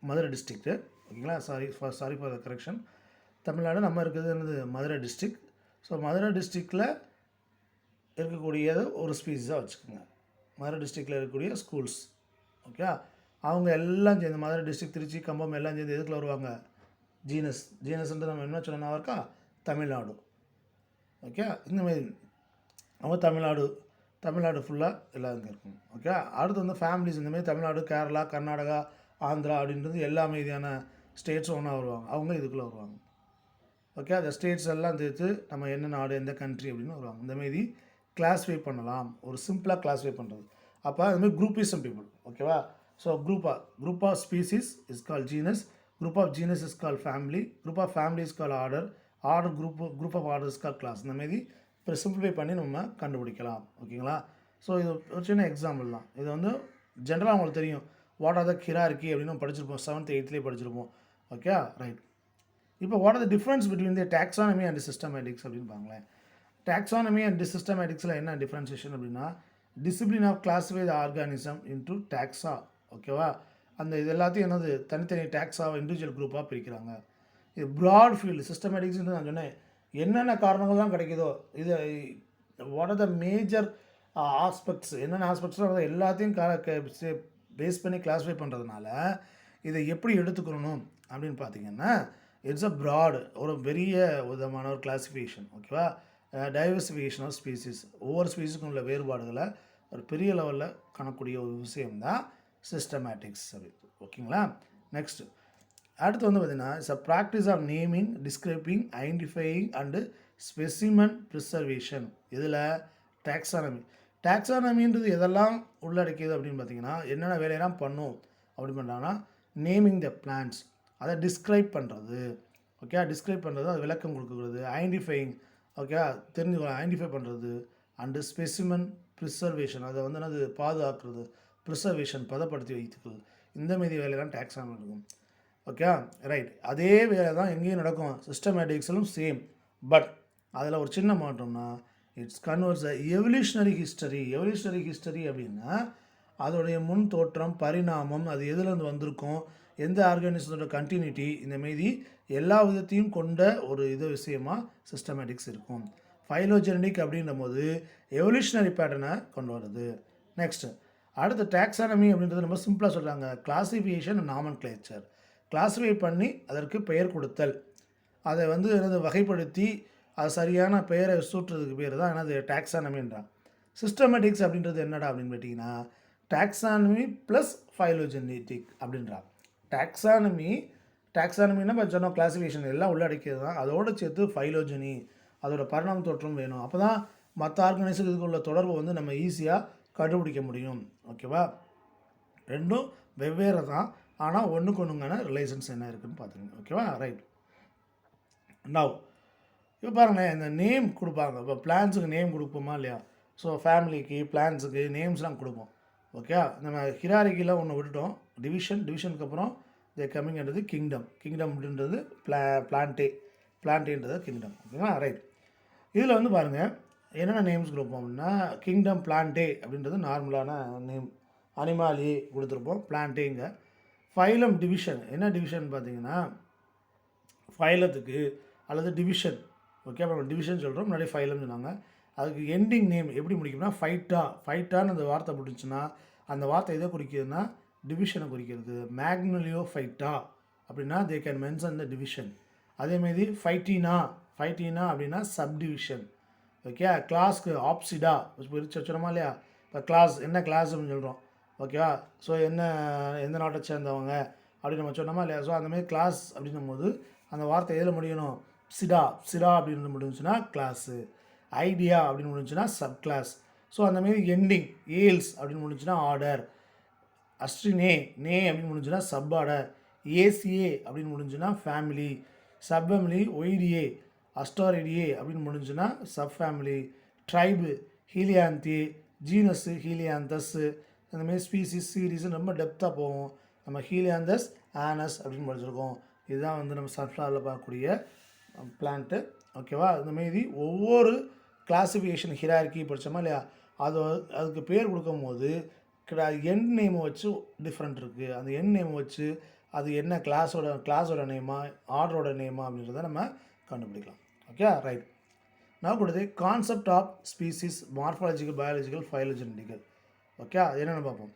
மதுரை டிஸ்ட்ரிக்ட்டு. ஓகேங்களா, sorry for the correction. Tamil Nadu நம்ம இருக்கிறது என்னது மதுரை டிஸ்ட்ரிக்ட். ஸோ மதுரை டிஸ்ட்ரிக்டில் இருக்கக்கூடியது ஒரு ஸ்பீஸாக வச்சுக்கோங்க. மதுரை டிஸ்ட்ரிக்டில் இருக்கக்கூடிய ஸ்கூல்ஸ். ஓகே, அவங்க எல்லாம் சேர்ந்து மதுரை டிஸ்ட்ரிக்ட், திருச்சி, கம்பம் எல்லாம் சேர்ந்து எதுக்குள்ள வருவாங்க? ஜீனஸ்ன்றது நம்ம என்ன சொன்னா இருக்கா? தமிழ்நாடு. ஓகே, இந்தமாரி அவங்க தமிழ்நாடு ஃபுல்லாக எல்லாம் இங்கே இருக்கும். ஓகே, அடுத்து வந்து ஃபேமிலிஸ் இந்தமாரி தமிழ்நாடு, கேரளா, கர்நாடகா, ஆந்திரா அப்படின்றது எல்லா மீதியான ஸ்டேட்ஸும் ஒன்றா வருவாங்க. அவங்க இதுக்குள்ளே வருவாங்க. ஓகே, அந்த ஸ்டேட்ஸ் எல்லாம் சேர்த்து நம்ம என்ன நாடு, எந்த கண்ட்ரி அப்படின்னு வருவாங்க. இந்தமாரி கிளாஸிஃபை பண்ணலாம். ஒரு சிம்பிளாக கிளாஸிஃபை பண்ணுறது. அப்போ அதுமாதிரி குரூப்பிசம் பீப்புள். ஓகேவா? So group of species is call genus. Group of genus is call family. Group of family is call order. Group of order is call class. இந்தமாரி இப்போ சிம்பிளிஃபை பண்ணி நம்ம கண்டுபிடிக்கலாம். ஓகேங்களா? ஸோ இது ஒரு சின்ன எக்ஸாம்பிள் தான். இது வந்து ஜென்ரலாக உங்களுக்கு தெரியும். வாட் ஆர் த ஹிரார்கி அப்படின்னு நம்ம படிச்சிருப்போம். 7th 8th படிச்சிருப்போம். Okay, right. இப்போ what are the difference between the taxonomy and systematics அப்படின்னு பாங்களேன். டாக்ஸானமி அண்ட் சிஸ்டமேட்டிக்ஸில் என்ன டிஃப்ரென்சியேஷன் அப்படின்னா, discipline of classify the organism into taxa. ஓகேவா? அந்த இது எல்லாத்தையும் என்னது தனித்தனி டாக்ஸாக இண்டிவிஜுவல் குரூப்பாக பிரிக்கிறாங்க. இது ப்ராட் ஃபீல்டு. சிஸ்டமேட்டிக்ஸ்ன்றது நான் சொன்னேன் என்னென்ன காரணங்கள்லாம் கிடைக்குதோ இது what are the major aspects, என்னென்ன ஆஸ்பெக்ட்ஸோ அதை எல்லாத்தையும் பேஸ் பண்ணி கிளாஸிஃபை பண்ணுறதுனால இதை எப்படி எடுத்துக்கணும் அப்படின்னு பார்த்தீங்கன்னா, இட்ஸ் அ ப்ராடு, ஒரு பெரிய விதமான ஒரு கிளாஸிஃபிகேஷன். ஓகேவா? Diversification of species. ஒவ்வொரு ஸ்பீஸுக்கும் உள்ள வேறுபாடுகளை ஒரு பெரிய லெவலில் காணக்கூடிய ஒரு விஷயம்தான் சிஸ்டமேட்டிக்ஸ் அப்படி. ஓகேங்களா? நெக்ஸ்ட் அடுத்து வந்து பார்த்தீங்கன்னா, it's a practice of naming, describing, identifying and specimen preservation. இதில் டாக்ஸானமின்றது எதெல்லாம் உள்ளடக்கியது அப்படின்னு பார்த்தீங்கன்னா, என்னென்ன வேலையெல்லாம் பண்ணும் அப்படி பண்ணாங்கன்னா, நேமிங் த பிளான்ட்ஸ், அதை டிஸ்கிரைப் பண்ணுறது. ஓகே, டிஸ்கிரைப் பண்ணுறது, அது விளக்கம் கொடுக்குறது. ஐடென்டிஃபையிங், ஓகே, தெரிஞ்சுக்கலாம், ஐடென்டிஃபை பண்ணுறது. அண்டு ஸ்பெசிமன் ப்ரிசர்வேஷன், அதை வந்து என்னது பாதுகாக்கிறது. ப்ரிசர்வேஷன், பதப்படுத்தி வைத்துக்கிறது. இந்தமாரி வேலையெல்லாம் டாக்ஸானமி இருக்கும். Okay, right. அதே வேலை தான் எங்கேயும் நடக்கும், சிஸ்டமேட்டிக்ஸிலும் சேம். பட் அதில் ஒரு சின்ன மாற்றம்னா, it's converts evolutionary history. Evolutionary history அப்படின்னா அதோடைய முன் தோற்றம், பரிணாமம், அது எதுலேருந்து வந்திருக்கும், எந்த ஆர்கானிசத்தோட கண்டினியூட்டி, இந்தமாரி எல்லா விதத்தையும் கொண்ட ஒரு விஷயமாக சிஸ்டமேட்டிக்ஸ் இருக்கும். ஃபைலோஜெனடிக் அப்படின்ற போது எவல்யூஷனரி பேட்டர்னை கொண்டு வருது. நெக்ஸ்ட்டு அடுத்து டாக்ஸானமி அப்படின்றது ரொம்ப சிம்பிளாக சொல்கிறாங்க, கிளாசிஃபிகேஷன் அண்ட் நாமன்கிளேச்சர். கிளாஸிஃபை பண்ணி அதற்கு பெயர் கொடுத்தல், அதை வந்து என்னது வகைப்படுத்தி அது சரியான பெயரை சூட்டுறதுக்கு பேர் தான் என்னது டாக்ஸானமின்றான். சிஸ்டமேட்டிக்ஸ் அப்படின்றது என்னடா அப்படின்னு கேட்டிங்கன்னா, டாக்ஸானமி ப்ளஸ் ஃபைலோஜெனடிக் அப்படின்றான். டாக்ஸானமின்னா சொன்னோம் கிளாஸிஃபிகேஷன் எல்லாம் உள்ளடக்கியது தான். அதோடு சேர்த்து ஃபைலோஜெனி, அதோட பரிணாம தோற்றம் வேணும். அப்போ தான் மற்ற ஆர்கனைசேஷனுக்கு உள்ள தொடர்பு வந்து நம்ம ஈஸியாக கண்டுபிடிக்க முடியும். ஓகேவா? ரெண்டும் வெவ்வேறு தான், ஆனால் ஒன்றுக்கு ஒன்றுங்கான ரிலேஷன்ஸ் என்ன இருக்குதுன்னு பார்த்துங்க. ஓகேவா? ரைட். நவ் இப்போ பாருங்களேன், இந்த நேம் கொடுப்பாங்க. இப்போ பிளான்ஸுக்கு நேம் கொடுப்போமா இல்லையா? ஸோ ஃபேமிலிக்கு, பிளான்ஸுக்கு நேம்ஸ்லாம் கொடுப்போம். ஓகே, நம்ம ஹிராரிக்கியில் ஒன்று விட்டுட்டோம். டிவிஷனுக்கு அப்புறம் த கம்மிங்கிறது கிங்டம் அப்படின்றது பிளான்டேன்றது கிங்டம். ஓகேங்களா? ரைட். இதில் வந்து பாருங்கள் என்னென்ன நேம்ஸ் கொடுப்போம் அப்படின்னா, கிங்டம் பிளான்டே அப்படின்றது நார்மலான நேம். அனிமாலி கொடுத்துருப்போம், பிளான்டேங்க. ஃபைலம் டிவிஷன், என்ன டிவிஷன் பார்த்தீங்கன்னா, ஃபைலத்துக்கு அல்லது டிவிஷன். ஓகே, அப்புறம் டிவிஷன் சொல்கிறோம், முன்னாடி ஃபைலம் சொன்னாங்க. அதுக்கு எண்டிங் நேம் எப்படி முடிக்கும்னா ஃபைட்டான்னு அந்த வார்த்தை முடிச்சுன்னா அந்த வார்த்தை எதை குறிக்கிறதுனா டிவிஷனை குறிக்கிறது. மேக்னலியோ ஃபைட்டா அப்படின்னா they can mention the division. அதேமாரி ஃபைட்டீனா அப்படின்னா சப்டிவிஷன். ஓகே, கிளாஸ்க்கு ஆப்சிடா சொன்னோமா இல்லையா? இப்போ கிளாஸ் என்ன கிளாஸ் அப்படின்னு சொல்கிறோம். ஓகேவா? ஸோ எந்த நாட்டை சேர்ந்தவங்க அப்படின்னு நம்ம சொன்னோமா இல்லையா? ஸோ அந்தமாதிரி கிளாஸ் அப்படின்னும் போது அந்த வார்த்தை எதில் முடியணும்? சிடா அப்படின்னு முடிஞ்சுன்னா கிளாஸு. ஐடியா அப்படின்னு முடிஞ்சுன்னா சப் கிளாஸ். ஸோ அந்தமாரி எண்டிங் ஏல்ஸ் அப்படின்னு முடிஞ்சுன்னா ஆர்டர். அஸ்ட்ரினே அப்படின்னு முடிஞ்சுன்னா சப் ஆர்டர். ஏசிஏ அப்படின்னு முடிஞ்சுன்னா ஃபேமிலி. சப் ஃபேமிலி ஒய்டிஏ அஸ்டாரிடியே அப்படின்னு முடிஞ்சுன்னா சப் ஃபேமிலி. ட்ரைபு ஹீலியாந்தி, ஜீனஸு ஹீலியாந்தஸ்ஸு, அந்தமாரி ஸ்பீசிஸ் சீரீஸு ரொம்ப டெப்த்தாக போகும். நம்ம ஹீலியாந்தஸ் ஆனஸ் அப்படின்னு படிச்சிருக்கோம். இதுதான் வந்து நம்ம சன்ஃப்ளவரில் பார்க்கக்கூடிய பிளான்ட்டு. ஓகேவா? இந்தமாரி ஒவ்வொரு கிளாஸிஃபிகேஷன் ஹிரார்கி படித்தோமா இல்லையா? அதுக்கு பேர் கொடுக்கும் போது எண்ட் நேமை வச்சு டிஃப்ரெண்ட் இருக்குது. அந்த எண்ட் நேமை வச்சு அது என்ன கிளாஸோட நேமா ஆர்டரோட நேமா அப்படின்றத நம்ம கண்டுபிடிக்கலாம். Okay, right. நான் கொடுத்து concept of species, morphological, biological, phylogenetical. Okay, அது என்னென்னு பார்ப்போம்.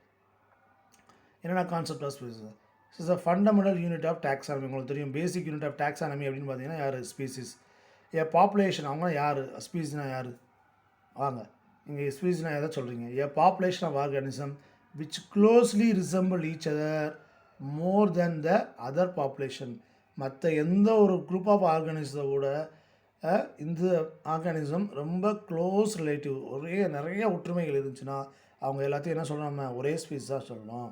என்னென்ன concept of species? Is a fundamental unit of taxonomy. உங்களுக்கு தெரியும் பேசிக் யூனிட் ஆஃப் டாக்ஸானமி அப்படின்னு பார்த்தீங்கன்னா யார்? ஸ்பீசிஸ். ஏ பாப்புலேஷன், அவங்க யார்? ஸ்பீசிஸ்னால் யார்? வாங்க, இங்கே ஸ்பீசிஸ்னால் எதை சொல்கிறீங்க? A population of organism which closely resemble each other more than the other population. மற்ற எந்த ஒரு குரூப் ஆஃப் ஆர்கானிசத்தோட இந்த ஆர்கானிசம் ரொம்ப க்ளோஸ் ரிலேட்டிவ், நிறைய ஒற்றுமைகள் இருந்துச்சுன்னா அவங்க எல்லாத்தையும் என்ன சொல்லணும்? நம்ம ஒரே ஸ்பீஸ் தான் சொல்லணும்.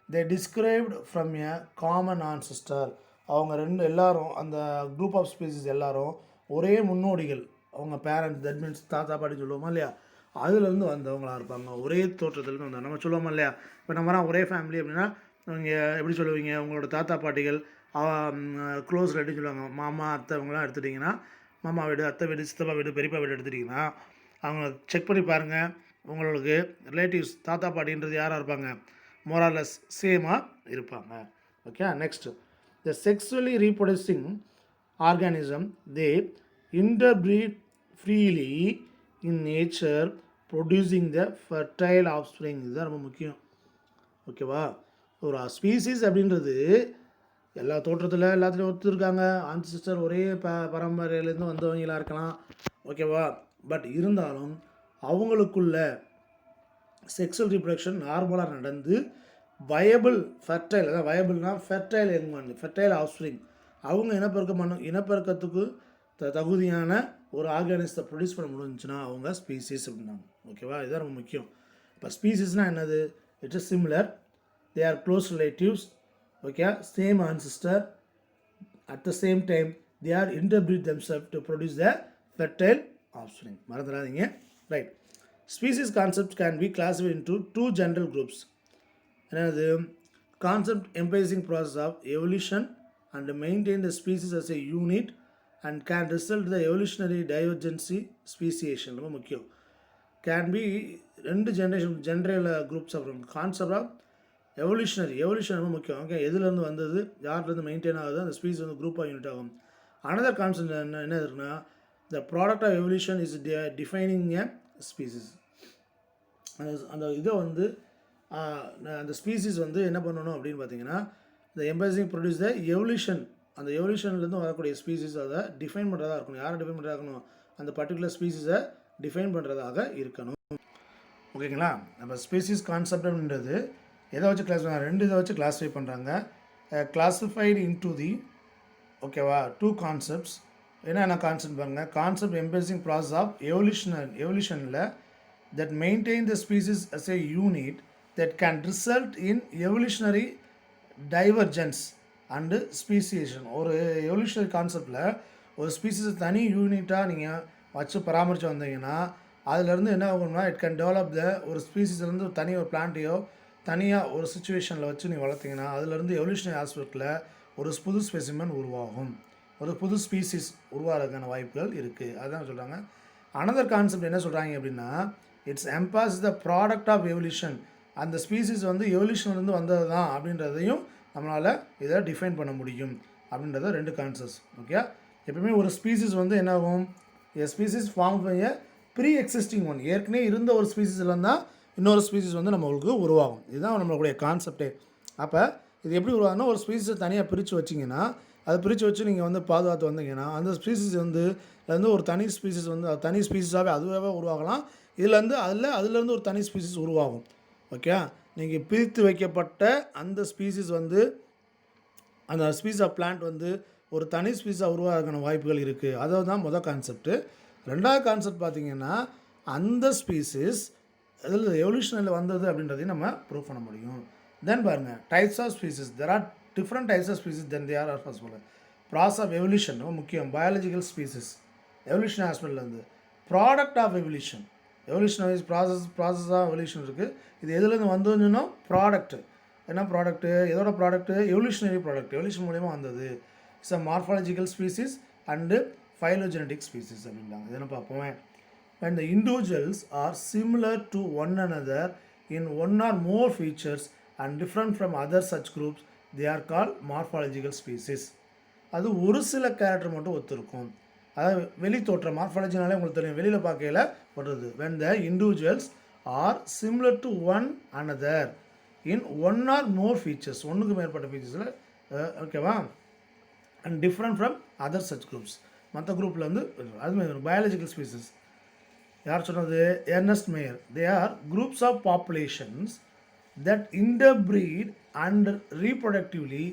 They described from a common ancestor. அவங்க எல்லாரும் அந்த குரூப் ஆஃப் ஸ்பீசிஸ் எல்லாரும் ஒரே முன்னோடிகள். அவங்க பேரண்ட்ஸ், தட் மீன்ஸ் தாத்தா பாட்டி சொல்லுவோமா இல்லையா, அதுலேருந்து வந்தவங்களாக இருப்பாங்க. ஒரே தோற்றத்துலேருந்து வந்தாங்க. நம்ம சொல்லுவோமா இல்லையா, இப்போ நம்மலாம் ஒரே ஃபேமிலி அப்படின்னா நீங்கள் எப்படி சொல்லுவீங்க? உங்களோட தாத்தா பாட்டிகள் க்ளோஸ் ரிலேட்டிவ் சொல்லுவாங்க. மாமா அத்தை இவங்களாம் எடுத்துட்டிங்கன்னா, மாமா வீடு, அத்தை வீடு, சித்தப்பா வீடு, பெரியப்பா வீடு எடுத்துட்டிங்கன்னா அவங்க செக் பண்ணி பாருங்கள். உங்களுக்கு ரிலேட்டிவ்ஸ் தாத்தா பாட்டின்றது யாராக இருப்பாங்க? மோராலஸ் சேமாக இருப்பாங்க. Okay, next. The sexually reproducing organism they interbreed freely in nature producing the fertile offspring. இதுதான் ரொம்ப முக்கியம். ஓகேவா, ஒரு ஸ்பீசிஸ் அப்படின்றது எல்லா தோற்றத்தில் எல்லாத்துலேயும் ஒத்துருக்காங்க. ஆன்சிஸ்டர் ஒரே பரம்பரையிலேருந்து வந்தவங்களாக இருக்கலாம். ஓகேவா, பட் இருந்தாலும் அவங்களுக்குள்ள செக்ஸுவல் ரீப்ரொடக்ஷன் நார்மலாக நடந்து வயபிள் ஃபெர்டைல், அதாவது வயபிள்னா ஃபெர்டைல் எங்மான், ஃபெர்டைல் ஆஃப்ஸ்ப்ரிங், அவங்க இனப்பெருக்கத்துக்கு தகுதியான ஒரு ஆர்கானிசத்தை ப்ரொடியூஸ் பண்ண முடிஞ்சுன்னா அவங்க ஸ்பீசிஸ் அப்படின்னாங்க. ஓகேவா, இதுதான் ரொம்ப முக்கியம். இப்போ ஸ்பீசிஸ்னால் என்னது? It is similar, they are close relatives. Okay, same ancestor, at the same time they are interbreed themself to produce the fertile offspring. மறந்துடாதீங்க. Right. Species concept can be classified into 2 general groups. என்னது? Concept emphasizing process of evolution and maintain the species as a unit and can result the evolutionary divergency speciation. ரொம்ப முக்கியம். Can be 2 general groups of concept of evolution ரொம்ப முக்கியம். Okay, எதுலேருந்து வந்தது, யார்லேருந்து maintain ஆகுது, அந்த species வந்து குரூப் ஆஃப் யூனிட் ஆகும். அனதர் கான்செப்ட் என்ன இருக்குன்னா, the product of evolution is defining a species. அந்த இதை வந்து அந்த ஸ்பீசிஸ் வந்து என்ன பண்ணணும் அப்படின்னு பார்த்தீங்கன்னா, இந்த எம்பைசிங் ப்ரொடியூஸ் த எவல்யூஷன், அந்த எவல்யூஷன்லேருந்து வரக்கூடிய ஸ்பீசிஸ் அதை டிஃபைன் பண்ணுறதா இருக்கணும். யாரை டிஃபைன் பண்ணுறதா இருக்கணும்? அந்த பர்டிகுலர் ஸ்பீசிஸை டிஃபைன் பண்ணுறதாக இருக்கணும். ஓகேங்களா, நம்ம ஸ்பீசிஸ் கான்செப்ட் அப்படின்றது எதை வச்சு ரெண்டு இதை வச்சு கிளாஸிஃபை பண்ணுறாங்க. கிளாஸிஃபைடு இன்டு தி, ஓகேவா, 2 கான்செப்ட்ஸ். என்னென்ன கான்செப்ட் பாருங்கள். கான்செப்ட் எம்பேசிங் ப்ராசஸ் ஆஃப் எவல்யூஷனில் that maintain the species as a unit that can result in evolutionary divergence and speciation. ஒரு எவல்யூஷனரி கான்செப்டில் ஒரு ஸ்பீசிஸை தனி யூனிட்டாக நீங்கள் வச்சு பராமரித்து வந்தீங்கன்னா அதுலேருந்து என்ன ஆகும்னா, இட் கேன் டெவலப் த ஒரு ஸ்பீசிஸ்லேருந்து ஒரு பிளான்ட்டையோ தனியாக ஒரு சுச்சுவேஷனில் வச்சு நீங்கள் வளர்த்திங்கன்னா அதுலேருந்து எவல்யூஷனரி ஆஸ்பெக்டில் ஒரு புது ஸ்பெசிமன் உருவாகும், ஒரு புது ஸ்பீசிஸ் உருவாகிறதுக்கான வாய்ப்புகள் இருக்குது. அதுதான் சொல்கிறாங்க. அனதர் கான்செப்ட் என்ன சொல்கிறாங்க அப்படின்னா, it's emphasis the product of evolution. அந்த ஸ்பீசிஸ் வந்து எவல்யூஷன்லேருந்து வந்தது தான் அப்படின்றதையும் நம்மளால் இதை டிஃபைன் பண்ண முடியும் அப்படின்றத 2 கான்செப்ட்ஸ். ஓகே, எப்பவுமே ஒரு ஸ்பீசிஸ் வந்து என்ன ஆகும்? எ ஸ்பீசிஸ் ஃபார்ம் பண்ண ப்ரீ எக்ஸிஸ்டிங் ஒன், ஏற்கனவே இருந்த ஒரு ஸ்பீசிஸ்லாம் தான் இன்னொரு ஸ்பீசிஸ் வந்து நம்மளுக்கு உருவாகும். இதுதான் நம்மளுடைய கான்செப்டே. அப்போ இது எப்படி உருவாகும்னா, ஒரு ஸ்பீசிஸை தனியாக பிரித்து வச்சிங்கன்னா, அதை பிரித்து வச்சு நீங்கள் வந்து பாதுகாத்து வந்தீங்கன்னா அந்த ஸ்பீசிஸ் வந்து ஒரு தனி ஸ்பீசிஸ் வந்து தனி ஸ்பீசிஸாகவே அதுவாகவே உருவாகலாம். அதுலேருந்து ஒரு தனி ஸ்பீசிஸ் உருவாகும். ஓகே, நீங்கள் பிரித்து வைக்கப்பட்ட அந்த ஸ்பீசிஸ் வந்து அந்த ஸ்பீஸ் ஆஃப் பிளான்ட் வந்து ஒரு தனி ஸ்பீஸாக உருவாகின வாய்ப்புகள் இருக்குது. அதாவது தான் முதல் கான்செப்ட்டு. 2வது கான்செப்ட் பார்த்திங்கன்னா, அந்த ஸ்பீசிஸ் அதில் எவல்யூஷனில் வந்தது அப்படின்றதையும் நம்ம ப்ரூவ் பண்ண முடியும். தென் பாருங்கள், types of species. There are different types of species then they are possible. Process of evolution ரொம்ப முக்கியம். பயாலஜிக்கல் ஸ்பீசிஸ் எவல்யூஷன் ஹாஸ்பிட்டல்லேருந்து. Product of evolution, evolution process of evolution இருக்குது. இது எதுலேருந்து வந்ததுன்னா ப்ராடக்ட்டு. என்ன ப்ராடக்ட்டு? எதோட ப்ராடக்ட்டு? எவல்யூஷனரி ப்ராடக்ட், எவல்யூஷன் மூலிமா வந்தது. It's a morphological species and phylogenetic species அப்படின்றாங்க. இதெல்லாம் பார்ப்போம். when the individuals are similar to one another in one or more features and different from other such groups, they are called morphological species. அது ஒரு சில character மட்டும் ஒத்துருக்கும். அதாவது வெளி தோற்றம் மார்ஃபாலஜினாலே உங்களுக்கு தெரியும், வெளியில் பார்க்கையில் வருது. when the individuals are similar to one another in one or more features, ஒன்றுக்கு மேற்பட்ட ஃபீச்சர்ஸில் ஓகேவா, and different from other such groups, மற்ற குரூப்பில் வந்து அது பயாலஜிக்கல் ஸ்பீசிஸ். யார் சொன்னது? Ernst Mayr. They are groups of populations that interbreed and reproductively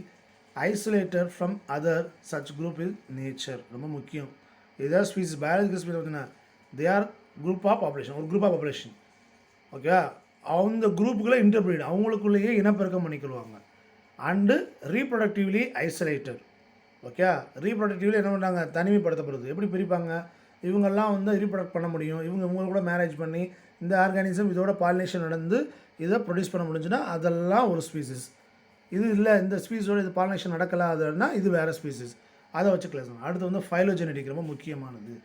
isolated from other such group in nature. ரொம்ப முக்கியம். இதுதான் ஸ்பீசிஸ், பயாலஜிக்கல் ஸ்பீசிஸ் பார்த்தீங்கன்னா they are group of population, ஒரு குரூப் ஆஃப் பாப்புலேஷன். ஓகே, அந்த குரூப்புக்குள்ளே interbreed, அவங்களுக்குள்ளேயே இனப்பெருக்கம் பண்ணிக்கொள்வாங்க. And reproductively isolated. Okay, reproductively என்ன பண்ணுறாங்க? தனிமைப்படுத்தப்படுது. எப்படி பிரிப்பாங்க? இவங்கெல்லாம் வந்து ரீப்ரொடக்ட் பண்ண முடியும், இவங்க கூட மேரேஜ் பண்ணி இந்த ஆர்கானிசம் இதோட பாலினேஷன் நடந்து இதை ப்ரொடியூஸ் பண்ண முடிஞ்சுன்னா அதெல்லாம் ஒரு ஸ்பீசிஸ். இது இல்லை, இந்த ஸ்பீஸோட இது பாலினேஷன் நடக்கலாதுன்னா இது வேறு ஸ்பீசிஸ். அதை வச்சு கிளாஸ். அடுத்து வந்து ஃபைலோஜெனடிக், ரொம்ப முக்கியமானது.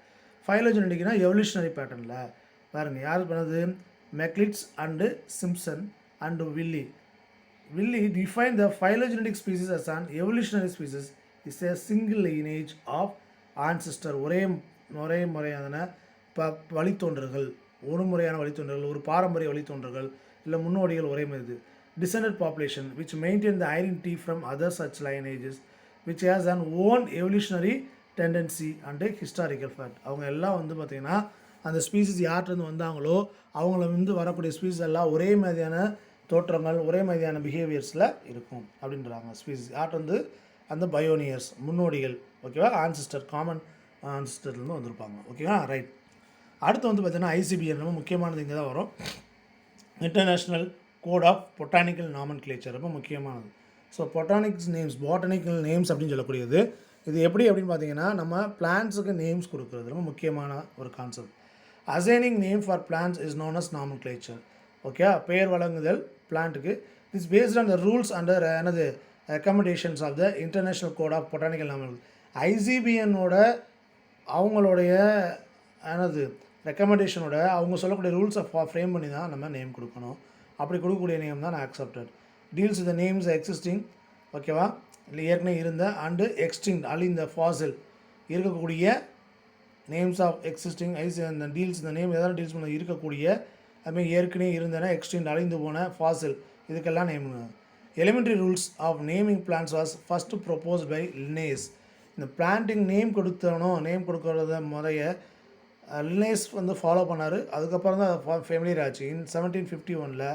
ஃபைலோஜெனடிக்னா எவல்யூஷனரி பேட்டர்னில் பாருங்கள் யார் பண்ணது? மெக்லிட்ஸ் and Simpson and Wiley. Willi defined the phylogenetic species as an evolutionary species is a single lineage of ancestor. ஒரே முறையான வழித்தோன்றல்கள், ஒரு முறையான வழித்தோன்றல்கள், ஒரு பாரம்பரிய வழித்தோன்றல்கள் இல்லை முன்னோடிகள் ஒரே மாதிரி. Descended population which maintain the identity from other such lineages which has an own evolutionary tendency and a historical fact. அவங்க எல்லாம் வந்து பார்த்திங்கன்னா அந்த ஸ்பீசிஸ் யார்கிட்டருந்து வந்தாங்களோ அவங்கள வந்து வரக்கூடிய ஸ்பீசிஸ் எல்லாம் ஒரே மாதிரியான தோற்றங்கள், ஒரே மாதிரியான பிஹேவியர்ஸில் இருக்கும் அப்படின்றாங்க. ஸ்பீசிஸ் யார்ட் வந்து அந்த பயோனியர்ஸ், முன்னோடிகள். ஓகேவா, ஆன்சிஸ்டர், காமன் ஆன்சிஸ்டர்லேருந்து வந்திருப்பாங்க. ஓகேவா, ரைட். அடுத்து வந்து பார்த்தீங்கன்னா ஐசிபிஎன், ரொம்ப முக்கியமானது இங்கே தான் வரும். International code of botanical nomenclature, ரொம்ப முக்கியமானது. So botanics names, botanical names அப்படின்னு சொல்லக்கூடியது. இது எப்படி அப்படின்னு பார்த்தீங்கன்னா நம்ம பிளான்ஸுக்கு நேம்ஸ் கொடுக்குறது ரொம்ப முக்கியமான ஒரு concept. Assigning name for plants is known as nomenclature. Okay, பெயர் வழங்குதல் பிளான்ட்டுக்கு. It's based on the rules under எனது recommendations of the international code of botanical நாமல். ஐசிபிஎன்னோட அவங்களுடைய எனது ரெக்கமெண்டேஷனோட அவங்க சொல்லக்கூடிய ரூல்ஸை ஃப்ரேம் பண்ணி தான் நம்ம நேம் கொடுக்கணும். அப்படி கொடுக்கக்கூடிய நேம் தான் accepted. Deals the names existing, ஓகேவா, இல்லை ஏற்கனவே இருந்த அண்டு எக்ஸ்டிங்ட் அழிந்த ஃபாசில் இருக்கக்கூடிய நேம்ஸ் ஆஃப் எக்ஸிஸ்டிங் டீல்ஸ் இந்த நேம் எதாவது டீல்ஸ் பண்ண இருக்கக்கூடிய அதுமாதிரி ஏற்கனவே இருந்தன எக்ஸ்டிங்ட் அழிந்து போன ஃபாசில், இதுக்கெல்லாம் name. Elementary rules of naming plants was first proposed by Linnaeus. இந்த பிளான்ட்டிங் நேம் நேம் கொடுக்கறத முறைய லினேஸ் வந்து ஃபாலோ பண்ணார். அதுக்கப்புறம் தான் ஃபெமிலியர் ஆச்சு. இன் 1751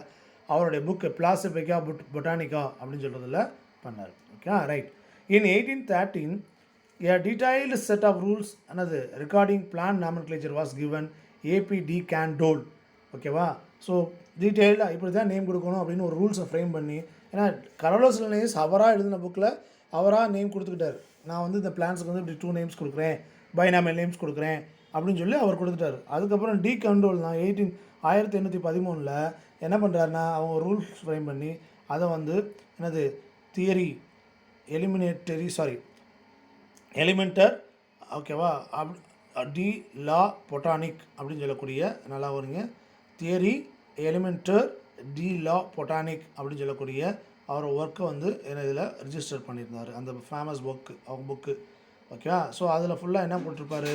அவருடைய புக்கு பிளாசிபிகா பொட்டானிக்கா அப்படின்னு சொல்கிறதில் பண்ணார். Okay, right. In 1813 a detailed set of rules another regarding plant nomenclature was given A.P. de Candolle. ஓகேவா, ஸோ டீட்டெயில்டாக இப்படி தான் நேம் கொடுக்கணும் அப்படின்னு ஒரு ரூல்ஸை ஃப்ரேம் பண்ணி, ஏன்னா கரோலஸ் லினேஸ் அவராக எழுதின புக்கில் அவராக நேம் கொடுத்துக்கிட்டார். நான் வந்து இந்த பிளான்ஸுக்கு வந்து இப்படி 2 நேம்ஸ் கொடுக்குறேன், பைனாமல் நேம்ஸ் கொடுக்குறேன் அப்படின்னு சொல்லி அவர் கொடுத்துட்டார். அதுக்கப்புறம் டி கண்டோல் தான் 1813 என்ன பண்ணுறாருன்னா அவங்க ரூல்ஸ் ஃப்ரேம் பண்ணி அதை வந்து என்னது தியரி எலிமெண்டர் ஓகேவா டி லா பொட்டானிக் அப்படின்னு சொல்லக்கூடிய, நல்லா வருங்க, தியரி எலிமெண்டர் டி லா பொட்டானிக் அப்படின்னு சொல்லக்கூடிய அவர் ஒர்க்கை வந்து என்ன இதில் ரிஜிஸ்டர் பண்ணியிருந்தார், அந்த ஃபேமஸ் அவங்க புக்கு. ஓகேவா, ஸோ அதில் ஃபுல்லாக என்ன போட்டிருப்பார்,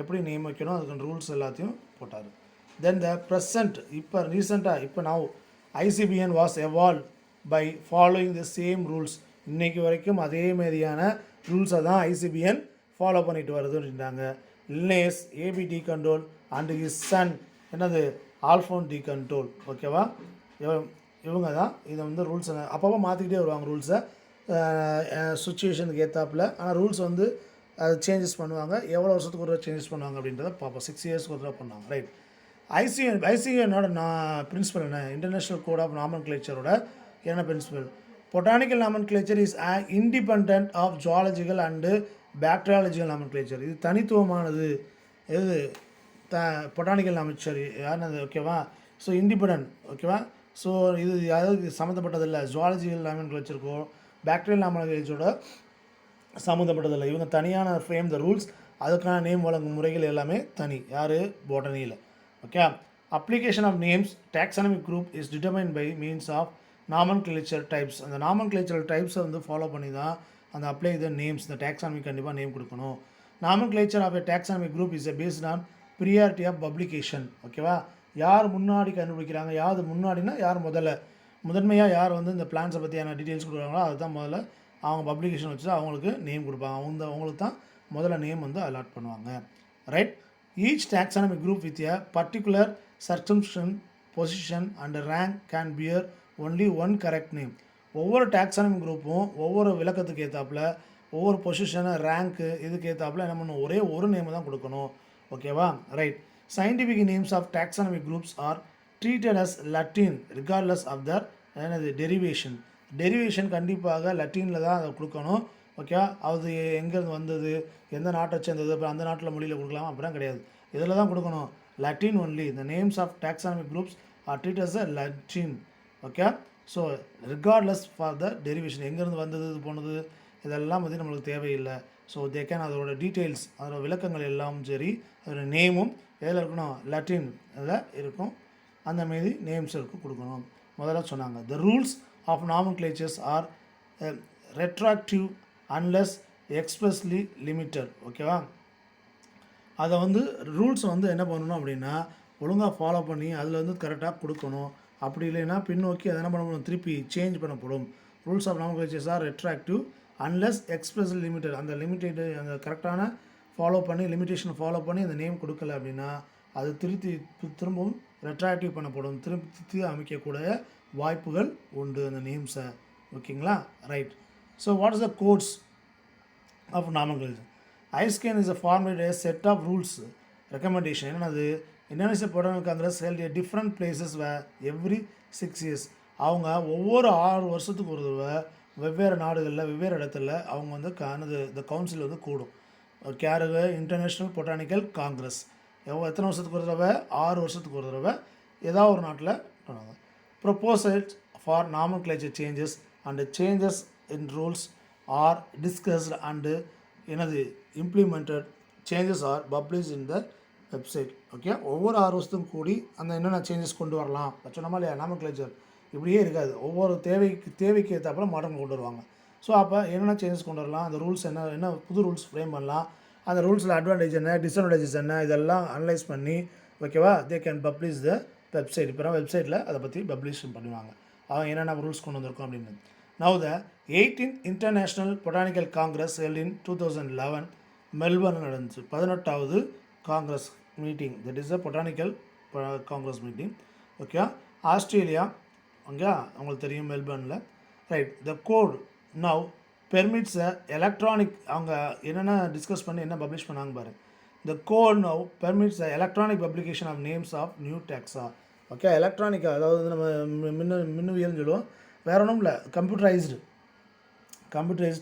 எப்படி நேம் வைக்கணும் அதுக்கான ரூல்ஸ் எல்லாத்தையும் போட்டார். தென் த ப்ரெசண்ட் இப்போ now ICBN was evolve by following the same rules. இன்றைக்கு வரைக்கும் அதே மாதிரியான ரூல்ஸை தான் ஐசிபிஎன் ஃபாலோ பண்ணிட்டு வருது அப்படின்றாங்க. Linnaeus, A P de Candolle and his son என்னது ஆல்ஃபோன் டி கண்டோல். ஓகேவா, இவங்க தான் இதை வந்து ரூல்ஸை அப்பப்போ மாற்றிக்கிட்டே வருவாங்க ரூல்ஸை சுச்சுவேஷனுக்கு ஏற்றாப்பில். ஆனால் ரூல்ஸ் வந்து அது சேஞ்சஸ் பண்ணுவாங்க, எவ்வளோ வருஷத்துக்கு ஒரு சேஞ்சஸ் பண்ணுவாங்க அப்படின்றத பார்ப்போம். 6 இயர்ஸ்க்கு ஒரு தடவை பண்ணுவாங்க. ரைட். ஐசிஎன்னோட பிரின்சிபல் என்ன? இன்டர்நேஷ்னல் கோட் ஆஃப் நாமன்க்ளேச்சரோட என்ன principal? Botanical nomenclature is independent of zoological and bacteriological nomenclature. இது தனித்துவமானது. எது பொட்டானிக்கல் நாமன்க்ளேச்சர் யாருன்னு? ஓகேவா, ஸோ இண்டிபெண்ட். ஓகேவா, ஸோ இது அதாவது சம்மந்தப்பட்டதில்லை. ஜுவாலஜிக்கல் நாமன்க்ளேச்சருக்கோ பாக்டீரியல் நாமன்க்ளேச்சரோட சம்மந்தப்பட்டதில்லை. இவங்க தனியான ஃப்ரேம் த ரூல்ஸ், அதுக்கான நேம் வழங்கும் முறைகள் எல்லாமே தனி. யார்? பாட்டனியில். Okay, application of names taxonomic group is determined by means of nomenclature types. அந்த நாமன்கிளேச்சர் டைப்ஸை வந்து ஃபாலோ பண்ணி தான் அந்த அப்ளை த நேம்ஸ், இந்த டாக்ஸானமி கண்டிப்பாக நேம் கொடுக்கணும். Nomenclature of a taxonomy group is based on priority of publication. ஓகேவா, யார் முன்னாடி கண்டுபிடிக்கிறாங்க, யார் முன்னாடினா யார் முதன்மையாக யார் வந்து இந்த பிளான்ஸை பற்றியான டீட்டெயில்ஸ் கொடுக்குறாங்களோ அதுதான் முதல்ல அவங்க பப்ளிகேஷன் வச்சு அவங்களுக்கு நேம் கொடுப்பாங்க. அவங்களுக்கு தான் முதல்ல நேம் வந்து அலாட் பண்ணுவாங்க. Right. Each taxonomy group with a particular circumstance position and rank can bear only one correct name. ஒவ்வொரு டாக்ஸானமி குரூப்பும் ஒவ்வொரு விளக்கத்துக்கு ஏற்றாப்புல ஒவ்வொரு பொசிஷனு ரேங்க்கு இதுக்கு ஏற்றாப்புல என்ன பண்ணணும், ஒரே ஒரு நேம் தான் கொடுக்கணும். ஓகேவா, right. Scientific names of taxonomy groups are treated as Latin regardless of their என்னது டெரிவேஷன். டெரிவேஷன் கண்டிப்பாக லட்டினில் தான் அதை கொடுக்கணும். ஓகே, அது எங்கேருந்து வந்தது, எந்த நாட்டை சேர்ந்தது, அப்புறம் அந்த நாட்டில் மொழியில் கொடுக்கலாம் அப்படிலாம் கிடையாது, இதில் தான் கொடுக்கணும், Latin only. The names of taxonomic groups are treat as a Latin. Okay, so regardless for the derivation, எங்கேருந்து வந்தது இது போனது இதெல்லாம் பற்றி நம்மளுக்கு தேவையில்லை. ஸோ தே கேன் அதோட டீட்டெயில்ஸ், அதோட விளக்கங்கள் எல்லாம் சரி, அதோட நேமும் எதில் இருக்கணும், லட்டின் அதில் இருக்கும், அந்த மாரி நேம்ஸ் இருக்கும் கொடுக்கணும். முதல்ல சொன்னாங்க the rules of nomenclatures are retroactive unless expressly limited. ஓகேவா, அதை வந்து ரூல்ஸ் வந்து என்ன பண்ணணும் அப்படின்னா ஒழுங்காக ஃபாலோ பண்ணி அதில் வந்து கரெக்டாக கொடுக்கணும். அப்படி இல்லைன்னா பின்னோக்கி அதை என்ன பண்ணணும், திருப்பி சேஞ்ச் பண்ணப்படும். Rules of nomenclatures are retroactive unless expressly limited. அந்த லிமிட்டட் அந்த கரெக்டான ஃபாலோ பண்ணி லிமிட்டேஷன் ஃபாலோ பண்ணி அந்த நேம் கொடுக்கல அப்படின்னா அது திரும்பவும் ரெட்ராக்டிவ் பண்ணப்படும், திருப்பி அமைக்கக்கூடிய வாய்ப்புகள் உண்டு அந்த நேம்ஸை. ஓகேங்களா, right. So what is the codes of nomenclature? ICN is a format a set of rules recommendation. என்னது, Indonesia botanical congress held at different places every 6 years. அவங்க ஒவ்வொரு 6 வருஷத்துக்கு ஒரு தடவை வெவ்வேறு நாடுகளில் வெவ்வேறு இடத்துல அவங்க வந்து இந்த கவுன்சில் வந்து கூடும். கேரக இன்டர்நேஷ்னல் பொட்டானிக்கல் காங்கிரஸ் எத்தனை வருஷத்துக்கு ஒரு தடவை, 6 வருஷத்துக்கு ஒரு தடவை ஏதாவது ஒரு நாட்டில் பண்ணுவாங்க. Proposals for nomenclature changes and changes in rules are discussed and என்னது implemented changes are publish in the website. Okay, ஒவ்வொரு 6 வருஷத்துக்கும் கூடி அந்த என்னென்ன சேஞ்சஸ் கொண்டு வரலாம் சொன்னோமா இல்லையா, நாமன்கிளேச்சர் இப்படியே இருக்காது, ஒவ்வொரு தேவைக்கு ஏற்றாப்புல மாற்றம் கொண்டு வருவாங்க. ஸோ அப்போ என்னென்ன சேஞ்சஸ் கொண்டு வரலாம், அந்த ரூல்ஸ் என்ன புது ரூல்ஸ் ஃப்ரேம் பண்ணலாம், அந்த ரூல்ஸில் அட்வான்டேஜ் என்ன டிஸ்அட்வான்டேஜஸ் என்ன இதெல்லாம் அனலைஸ் பண்ணி ஓகேவா தே கேன் பப்ளிஷ் த வெப்சைட். இப்போ வெப்சைட்டில் அதை பற்றி பப்ளிஷ் பண்ணுவாங்க அவங்க என்னென்ன ரூல்ஸ் கொண்டு வந்திருக்கோம் அப்படின்னு. Now the 18th International Botanical Congress held in 2011 Melbourne நடந்துச்சு. 18வது congress meeting, that is a botanical congress meeting. Okay, Australia அங்கே அவங்களுக்கு தெரியும் மெல்பர்னில். Right. The code now permits electronic, அவங்க என்னென்ன டிஸ்கஸ் பண்ணி என்ன பப்ளிஷ் பண்ணாங்க பாரு. The code now permits electronic publication of names of new taxa. Okay, எலக்ட்ரானிக்காக அதாவது நம்ம மின்னுவியல்னு சொல்லுவோம், வேறு ஒன்றும் இல்லை, கம்ப்யூட்டரைஸ்டு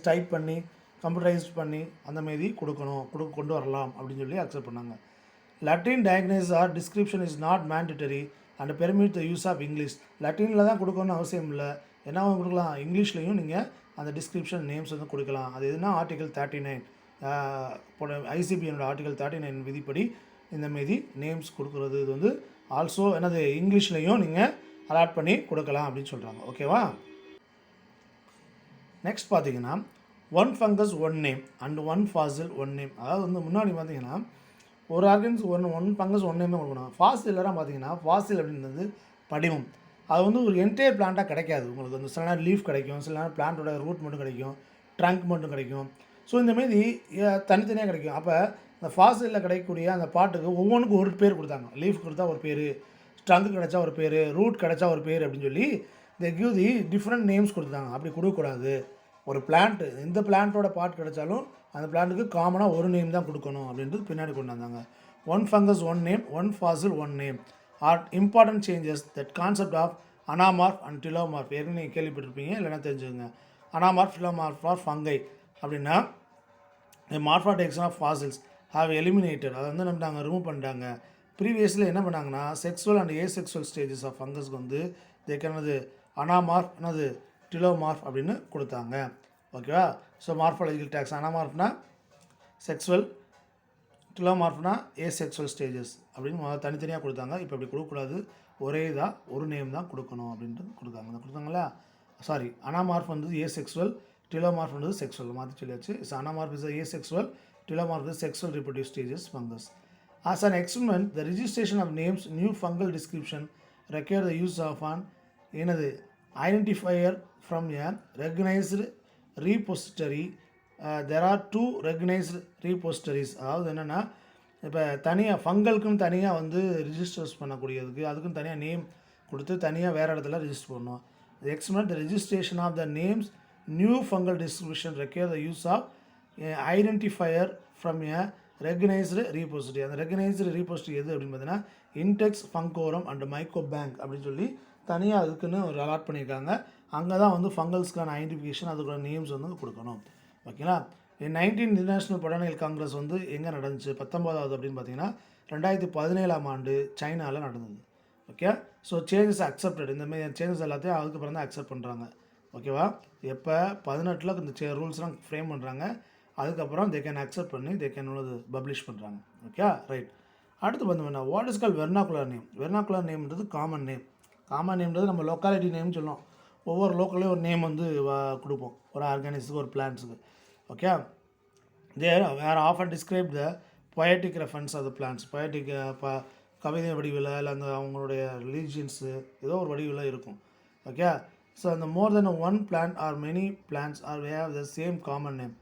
டைப் பண்ணி கம்ப்யூட்டரைஸ்ட் பண்ணி அந்தமாரி கொண்டு வரலாம் அப்படின்னு சொல்லி அக்செப்ட் பண்ணாங்க. Latin diagnosis or description is not mandatory and permit the use of English. லட்டினில் தான் கொடுக்கணும்னு அவசியம் இல்லை, என்ன கொடுக்கலாம், இங்கிலீஷ்லேயும் நீங்கள் அந்த டிஸ்கிரிப்ஷன் நேம்ஸ் வந்து கொடுக்கலாம். அது எதுனா ஆர்டிகல் 39 ஐசிபிஎனோட ஆர்டிகல் 39 விதிப்படி இந்தமாரி நேம்ஸ் கொடுக்குறது இது வந்து ஆல்சோ என்னது இங்கிலீஷ்லேயும் நீங்கள் அலாட் பண்ணி கொடுக்கலாம் அப்படின்னு சொல்கிறாங்க. ஓகேவா, நெக்ஸ்ட் பார்த்தீங்கன்னா one fungus one name and one fossil one name. அதாவது வந்து முன்னாடி பார்த்தீங்கன்னா ஒரு organs one fungus one name தான் கொடுக்கணும். ஃபாசிலெலாம் பார்த்தீங்கன்னா ஃபாசில் அப்படின்றது படிமம், அது வந்து ஒரு என்டையர் பிளான்ட்டாக கிடைக்காது உங்களுக்கு. வந்து சில நேரம் லீஃப் கிடைக்கும், சில நேரம் பிளான்ட்டோட ரூட் மட்டும் கிடைக்கும், ட்ரங்க் மட்டும் கிடைக்கும். ஸோ இந்தமாரி தனித்தனியாக கிடைக்கும். அப்போ இந்த ஃபாசிலில் கிடைக்கக்கூடிய அந்த பாட்டுக்கு ஒவ்வொன்றுக்கும் ஒரு பேர் கொடுத்தாங்க. லீஃப் கொடுத்தா ஒரு பேர், ட்ரங்க் கிடச்சா ஒரு பேர், ரூட் கிடச்சா ஒரு பேர் அப்படின்னு சொல்லி they give the different names கொடுத்தாங்க. அப்படி கொடுக்கக்கூடாது. ஒரு பிளான்ட்டு எந்த பிளான்ட்டோட பார்ட் கிடைச்சாலும் அந்த பிளான்ட்டுக்கு காமனாக ஒரு நேம் தான் கொடுக்கணும் அப்படின்றது பின்னாடி கொண்டு வந்தாங்க. One fungus one name, one fossil one name are important changes that concept of anamorph and teleomorph. ஏற்கனவே நீங்கள் கேள்விப்பட்டிருப்பீங்க, இல்லைன்னா தெரிஞ்சுக்கோங்க. அனாமார்ஃப் டிலோமார்ஃப் ஃபார் ஃபங்கை அப்படின்னா morphotaxon of fossils have eliminated, அதை வந்து நம்ம ரிமூவ் பண்ணிட்டாங்க. ப்ரீவியஸில் என்ன பண்ணாங்கன்னா sexual and asexual stages of ஃபங்கஸ்க்கு வந்து தேக்கனது அனாமார்ஃப் என்னது டிலோமார்ஃப் அப்படின்னு கொடுத்தாங்க. ஓகேவா, ஸோ மார்ஃபாலஜிக்கல் டேக்ஸ் அனாமார்ஃப்னா செக்ஸுவல், டிலோமார்ஃப்னா ஏசெக்ஸுவல் ஸ்டேஜஸ் அப்படின்னு தனித்தனியாக கொடுத்தாங்க. இப்போ அப்படி கொடுக்கக்கூடாது, ஒரே இதாக ஒரு நேம் தான் கொடுக்கணும் அப்படின்ட்டு கொடுத்தாங்களா. சாரி, அனாமார்ஃப் வந்து ஏசெக்சுவல், டெலோமார்ஃப் வந்து செக்ஷுவல் மாற்றி சொல்லியாச்சு. Anamorph is asexual, teleomorph is sexual reproductive stages fungus. As an experiment, the registration of names, new fungal description require the use of an identifier from a recognized repository. There are two recognized repositories. அதாவது என்னென்னா, இப்போ தனியாக ஃபங்கலுக்குன்னு தனியாக வந்து registers பண்ணக்கூடியதுக்கு அதுக்குன்னு தனியாக name கொடுத்து தனியாக வேறு இடத்துல ரிஜிஸ்டர் பண்ணணும். The experiment, the registration of the names, new fungal distribution require the use of identifier from a recognized repository. அந்த ரெகனைஸ்டு ரீபோசிட்டரி எது அப்படின்னு பார்த்தீங்கன்னா Index Fungorum and MycoBank அப்படின்னு சொல்லி தனியாக அதுக்குன்னு ஒரு அலாட் பண்ணியிருக்காங்க. அங்கே தான் வந்து ஃபங்கல்ஸ்க்கான ஐடென்டிஃபிகேஷன் அதுக்கான நேம்ஸ் வந்து கொடுக்கணும். ஓகேங்களா. 19 இன்டர்நேஷ்னல் பொட்டானிக்கல் காங்கிரஸ் வந்து எங்கே நடந்துச்சு 19வது அப்படின்னு பார்த்தீங்கன்னா 2017ஆம் ஆண்டு சைனாவில் நடந்தது. ஓகே. ஸோ சேஞ்சஸ் அக்செப்டட், இந்தமாதிரி சேஞ்சஸ் எல்லாத்தையும் அதுக்கப்புறம் தான் அக்செப்ட் பண்ணுறாங்க. ஓகேவா. எப்போ 18 இந்த ரூல்ஸ்லாம் ஃப்ரேம் பண்ணுறாங்க, அதுக்கப்புறம் தே கேன் அக்செப்ட் பண்ணி தே கேன் பப்ளிஷ் பண்ணுறாங்க. Okay, right. அடுத்து பார்த்தோம்னா what is call vernacular name. Vernacular நேம்ன்றது காமன் நேம். காமன் நேம்ன்றது நம்ம லொக்காலிட்டி நேம் சொல்லலாம். ஒவ்வொரு லோக்கல்லையும் ஒரு நேம் வந்து கொடுப்போம், ஒரு ஆர்கானிஸுக்கு ஒரு பிளான்ஸுக்கு. Okay. There were often describe the poetic reference of the plants. Poetic கவிதை வடிவில் இல்லை அந்த அவங்களுடைய ரிலீஜியன்ஸு ஏதோ ஒரு வடிவில் இருக்கும். ஓகே. ஸோ அந்த more than one plant or many plants or we have the same common name.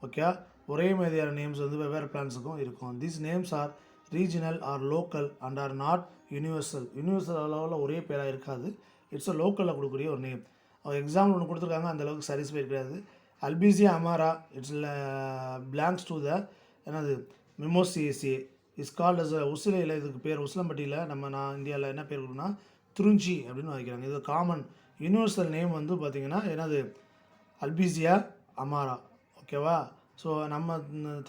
Okay. ஒரே மாதிரியான நேம்ஸ் வந்து வெவ்வேறு பிளான்ஸுக்கும் இருக்கும். These names are regional or local and are not universal. Universal அளவில் ஒரே பேராக இருக்காது. இட்ஸ் அ லோக்கலில் கொடுக்கக்கூடிய ஒரு நேம். எக்ஸாம்பிள் ஒன்று கொடுத்துருக்காங்க, அந்தளவுக்கு சாட்டிஸ்ஃபை கிடையாது. Albizia amara it's belongs to the என்னது மிமோசியேசியே இஸ் கால்ட் அஸ் உசிலையில். இதுக்கு பேர் உசிலம்பட்டியில் நான் இந்தியாவில் என்ன பேர் கொடுக்குன்னா துருஞ்சி அப்படின்னு வைக்கிறாங்க. இது காமன் யூனிவர்சல் நேம் வந்து பார்த்திங்கன்னா என்னது அல்பீசியா அமாரா. ஓகேவா. ஸோ நம்ம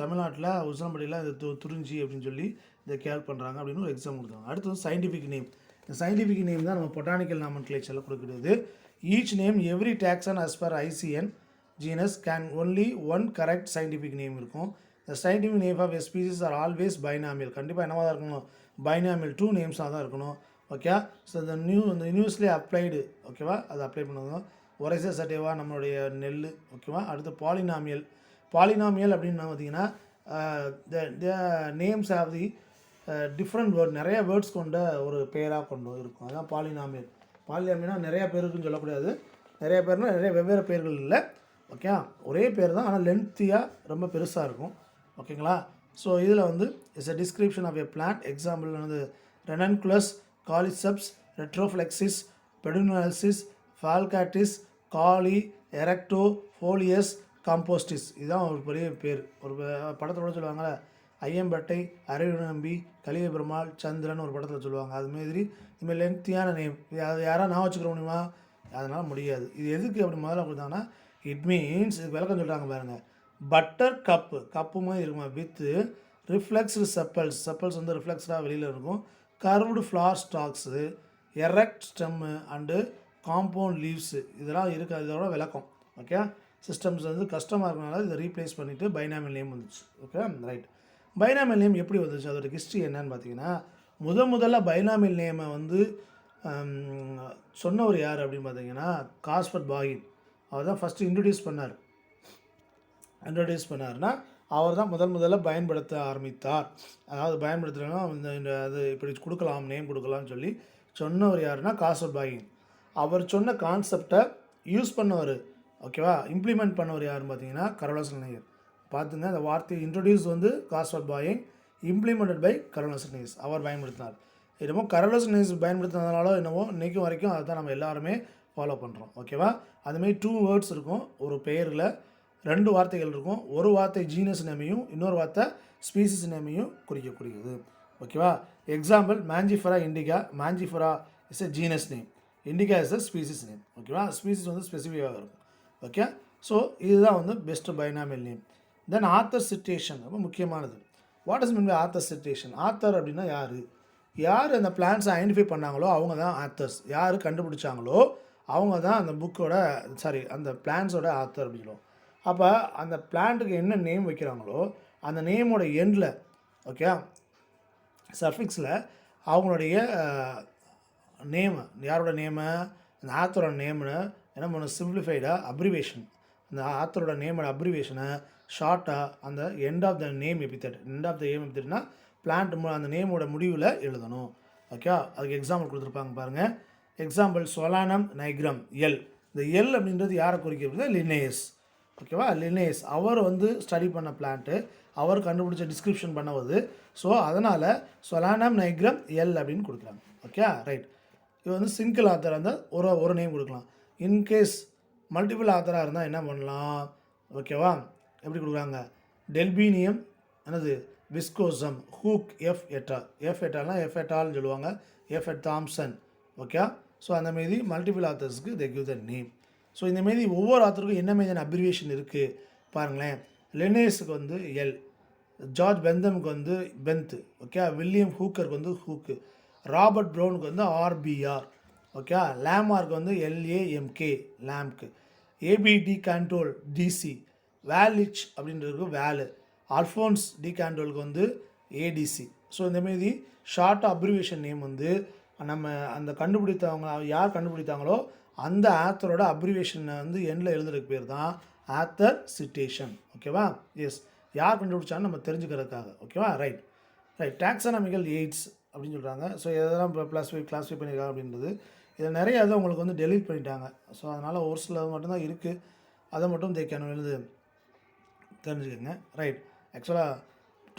தமிழ்நாட்டில் உசிலம்பட்டியில் இது துருஞ்சி அப்படின்னு சொல்லி இதை கேர் பண்ணுறாங்க அப்படின்னு ஒரு எக்ஸாம் கொடுத்தாங்க. அடுத்தது சயின்டிஃபிக் நேம். இந்த சயின்டிஃபிக் நேம் தான் நம்ம பொட்டானிக்கல் நாமன்கிளேச்சரில் கொடுக்கிறது. Each name every taxon as per ICN genus can only one correct scientific name இருக்கும். The scientific name of a species are always binomial. கண்டிப்பாக என்னவாக தான் இருக்கணும், binomial 2 நேம்ஸாக தான் இருக்கணும். ஓகே. ஸோ இந்த யூனிவர்ஸ்லி அப்ளைடு. ஓகேவா, அது அப்ளை பண்ணுவோம். ஒரைசா சட்டேவா நம்மளுடைய நெல். ஓகேவா. அடுத்து பாலினாமியல். பாலினாமியல் அப்படின்னு பார்த்தீங்கன்னா the names of the different word, நிறைய வேர்ட்ஸ் கொண்ட ஒரு பேராக கொண்டு இருக்கும். அதுதான் பாலினாமியல். பாலினாமியல்னா நிறையா பேர் இருக்குன்னு சொல்லக்கூடாது. நிறைய பேர்னால் நிறைய வெவ்வேறு பேர்கள் இல்லை. ஓகே. ஒரே பேர் தான், ஆனால் லென்த்தியாக ரொம்ப பெருசாக இருக்கும். ஓகேங்களா. ஸோ இதில் வந்து it's a description of a plant. Example வந்து ரெனன்குலஸ், காலிசெப்ஸ், ரெட்ரோஃப்ளெக்சிஸ், பெடுனால்சிஸ், ஃபால்காட்டிஸ், காலி, எரெக்டோ, ஃபோலியஸ், காம்போஸ்டிஸ். இதுதான் ஒரு பெரிய பேர். ஒரு படத்தோட சொல்லுவாங்கள்ல, ஐயம்பேட்டை, அரவிநம்பி, கலிய பெருமாள், சந்திரன் ஒரு படத்தில் சொல்லுவாங்க. அதுமாரி இதுமாதிரி லென்த்தியான நேம். அது யாராவது நான் வச்சுக்கிற முடியுமா? அதனால் முடியாது. இது எதுக்கு அப்படி முதல்ல கொடுத்தாங்கன்னா இட் மீன்ஸ் இதுக்கு விளக்கம் சொல்கிறாங்க பாருங்கள். பட்டர் கப்பு மாதிரி இருக்குமா வித்து ரிஃப்ளெக்ஸ்டு செப்பல்ஸ். செப்பல்ஸ் வந்து ரிஃப்ளெக்ஸ்டாக வெளியில் இருக்கும். Curved flower stalks, erect stem and compound leaves இதெல்லாம் இருக்குது. இதோட விளக்கம். ஓகே. சிஸ்டம்ஸ் வந்து கஷ்டமாக இருக்கனால இதை ரீப்ளேஸ் பண்ணிவிட்டு பைனாமியல் நேம் வந்துச்சு. Okay, right. பைனாமியல் நேம் எப்படி வந்துச்சு, அதோட ஹிஸ்ட்ரி என்னன்னு பார்த்தீங்கன்னா, முதல்ல பைனாமியல் நேமை வந்து சொன்னவர் யார் அப்படின்னு பார்த்தீங்கன்னா காஸ்பர்ட் பாகின். அவர் தான் ஃபஸ்ட்டு இன்ட்ரடியூஸ் பண்ணார்னா அவர் தான் முதல்ல பயன்படுத்த ஆரம்பித்தார். அதாவது பயன்படுத்துகிறோன்னா இந்த அது இப்படி கொடுக்கலாம், நேம் கொடுக்கலாம்னு சொல்லி சொன்னவர் யாருன்னா காஸ்பர்ட் பாகின். அவர் சொன்ன கான்செப்டை யூஸ் பண்ணவர். ஓகேவா. இம்ப்ளிமெண்ட் பண்ணவர் யாருன்னு பார்த்தீங்கன்னா கரோலஸ் லின்னேயர். பார்த்துங்க, அந்த வார்த்தையை இன்ட்ரடியூஸ் வந்து Gaspard Bauhin, implemented by Carolus Linnaeus. அவர் பயன்படுத்தினார். என்னமோ கரோலஸ் லின்னேயர் பயன்படுத்தினதுனால என்னவோ இன்றைக்கும் வரைக்கும் அதுதான் நம்ம எல்லாருமே ஃபாலோ பண்ணுறோம். ஓகேவா. அதுமாரி 2 வேர்ட்ஸ் இருக்கும். ஒரு பெயரில் 2 வார்த்தைகள் இருக்கும். ஒரு வார்த்தை ஜீனஸ் நேமையும் இன்னொரு வார்த்தை ஸ்பீசிஸ் நேமையும் குறிக்கக்கூடியது. ஓகேவா. Example Mangifera indica. Mangifera is a genus name, indica is a species name. ஓகேவா. ஸ்பீசிஸ் வந்து ஸ்பெசிஃபிக்காக இருக்கும். ஓகே. ஸோ இதுதான் வந்து best binomial name. Then author citation ரொம்ப முக்கியமானது. What is mean by author citation? Author அப்படின்னா யார் அந்த பிளான்ஸை ஐடென்டிஃபை பண்ணாங்களோ அவங்க தான் ஆத்தர்ஸ். யார் கண்டுபிடிச்சாங்களோ அவங்க தான் அந்த புக்கோட அந்த பிளான்ஸோட ஆத்தர் அப்படின்னு சொல்லுவோம். அப்போ அந்த பிளான்ட்டுக்கு என்ன நேம் வைக்கிறாங்களோ அந்த நேமோட எண்டில், ஓகே, சஃபிக்ஸில் அவங்களுடைய நேமு யாரோட நேமு, அந்த ஆத்தரோட நேமு என்ன பண்ணணும், சிம்பிளிஃபைடாக அப்ரிவேஷன், அந்த ஆத்தரோட நேமோட அப்ரிவேஷனை ஷார்ட்டாக அந்த end of the name epithet, end of the name எபித்தட்னா பிளான்ட் அந்த நேமோட முடிவில் எழுதணும். ஓகே, அதுக்கு எக்ஸாம்பிள் கொடுத்துருப்பாங்க பாருங்கள். Example Solanum nigrum L. இந்த எல் அப்படின்றது யாரை குறிக்கிறது, லினேயஸ். ஓகேவா, லினேயஸ் அவர் வந்து ஸ்டடி பண்ண பிளான்ட்டு, அவர் கண்டுபிடிச்ச டிஸ்கிரிப்ஷன் பண்ணுவது. ஸோ அதனால் சொலானம் நைக்ரம் எல் அப்படின்னு கொடுக்குறாங்க. Okay right. இது வந்து சிங்கிள் ஆத்தர் இருந்தால் ஒரு நேம் கொடுக்கலாம். இன்கேஸ் மல்டிபிள் ஆத்தராக இருந்தால் என்ன பண்ணலாம், ஓகேவா, எப்படி கொடுக்குறாங்க, டெல்பீனியம் என்னது viscosum Hook f et al, f எட்டால்னால் எஃப் எட்டால்னு சொல்லுவாங்க, f et Thomson. Okay, so அந்தமாரி மல்டிபிள் ஆத்தர்ஸ்க்கு they give the name. So இந்தமாரி ஒவ்வொரு ஆத்தருக்கும் என்ன மாதிரியான அப்ரிவேஷன் இருக்குது பாருங்களேன். லெனேஸுக்கு வந்து எல், ஜார்ஜ் பெந்தமுக்கு வந்து பென்த்து, ஓகே, வில்லியம் ஹூக்கருக்கு வந்து ஹூக்கு, ராபர்ட் ப்ரௌனுக்கு வந்து ஆர்பிஆர், ஓகே, லேமார்க்கு வந்து எல்ஏஎம்கே லேம்க்கு, ஏபிடி கேண்டோல் டிசி, வேலிச் அப்படின்றதுக்கு வேலு, அல்ஃபோன்ஸ் டி கேண்டோலுக்கு வந்து ஏடிசி. ஸோ இந்தமாரி ஷார்ட் அப்ரிவேஷன் நேம் வந்து நம்ம அந்த கண்டுபிடித்தவங்க யார் கண்டுபிடித்தாங்களோ அந்த ஆத்தரோட அப்ரிவேஷனை வந்து எண்டில் எழுதுறதுக்கு பேர் தான் ஆத்தர் சிட்டேஷன். ஓகேவா, எஸ், யார் கண்டுபிடிச்சான்னு நம்ம தெரிஞ்சுக்கிறதுக்காக. ஓகேவா, ரைட் ரைட். டாக்ஸானமிக்கல் எய்ட்ஸ் அப்படின்னு சொல்கிறாங்க. ஸோ எதெல்லாம் இப்போ கிளாஸிஃபை பண்ணியிருக்காங்க அப்படின்றது, இதில் நிறைய இதை உங்களுக்கு வந்து டெலீட் பண்ணிட்டாங்க. ஸோ அதனால் ஒரு சில மட்டும்தான் இருக்குது, அதை மட்டும் எழுது தெரிஞ்சுக்கோங்க. ரைட். ஆக்சுவலாக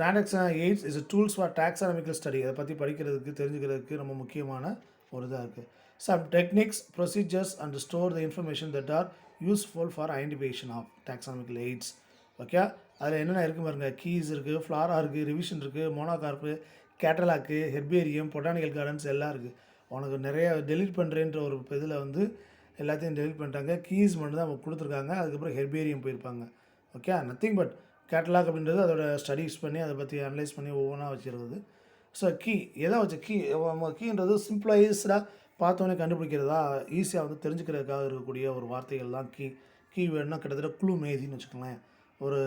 taxonomical aids is tools for taxonomical study. அதை பற்றி படிக்கிறதுக்கு தெரிஞ்சுக்கிறதுக்கு ரொம்ப முக்கியமான ஒரு இதாக இருக்குது. Some techniques, procedures and store the information that are useful for identification of taxonomical aids. Okay, அதில் என்னென்ன இருக்குது பாருங்கள். கீஸ் இருக்குது, ஃப்ளாரா இருக்குது, ரிவிஷன் இருக்குது, மோனோகார்ப்பு, கேட்டலாக்கு, ஹெர்பேரியம், பொட்டானிக்கல் கார்டன்ஸ் எல்லாம் இருக்குது. உனக்கு நிறைய டெலிட் பண்ணுறேன்ற ஒரு இதில் வந்து எல்லாத்தையும் டெலிட் பண்ணிட்டாங்க. கீஸ் மட்டும் தான் அவங்க கொடுத்துருக்காங்க. அதுக்கப்புறம் ஹெர்பேரியம் போயிருப்பாங்க. ஓகே, நத்திங் பட் கேட்டலாக் அப்படின்றது அதோட ஸ்டடீஸ் பண்ணி அதை பற்றி அனலைஸ் பண்ணி ஒவ்வொன்றா வச்சுருக்குது. ஸோ கீ எதை வச்சு கீன்றது சிம்பிளைஸ்டாக பார்த்தோன்னே கண்டுபிடிக்கிறதா, ஈஸியாக வந்து தெரிஞ்சுக்கிறதுக்காக இருக்கக்கூடிய ஒரு வார்த்தைகள் தான் கீ வேர்டுனா கிட்டத்தட்ட க்ளூ மேதின்னு வச்சுக்கோங்களேன். ஒரு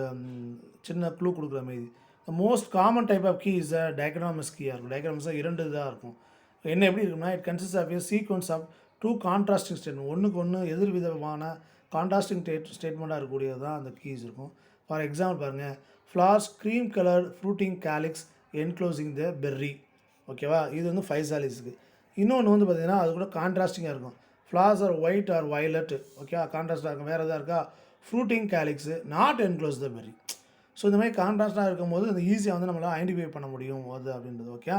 சின்ன க்ளூ கொடுக்குற மாரி. Most common type of key is dichotomous கீயாக இருக்கும். டயக்ராமஸாக 2 இதாக இருக்கும். என்ன எப்படி இருக்குன்னா, it consist of a sequence of 2 contrasting statement, ஒன்றுக்கு ஒன்று எதிர்விதமான கான்ட்ராஸ்டிங் ஸ்டேட்மெண்ட்டாக இருக்கக்கூடியது தான் அந்த கீஸ் இருக்கும். ஃபார் எக்ஸாம்பிள் பாருங்கள், flowers cream coloured fruiting calyx enclosing the berry. ஓகேவா, இது வந்து 5 சாலிஸுக்கு. இன்னொன்று வந்து பார்த்திங்கன்னா அது கூட கான்ட்ராஸ்டிங்காக இருக்கும். Flowers are white or violet. ஓகேவா, கான்ட்ராஸ்டாக இருக்கும். வேறு எதாவது இருக்கா, fruiting calyx not enclose the berry. So இந்த மாதிரி கான்ட்ராஸ்டாக இருக்கும்போது அந்த ஈஸியாக வந்து நம்மளால் ஐடென்டிஃபை பண்ண முடியும் அது அப்படின்றது. ஓகே,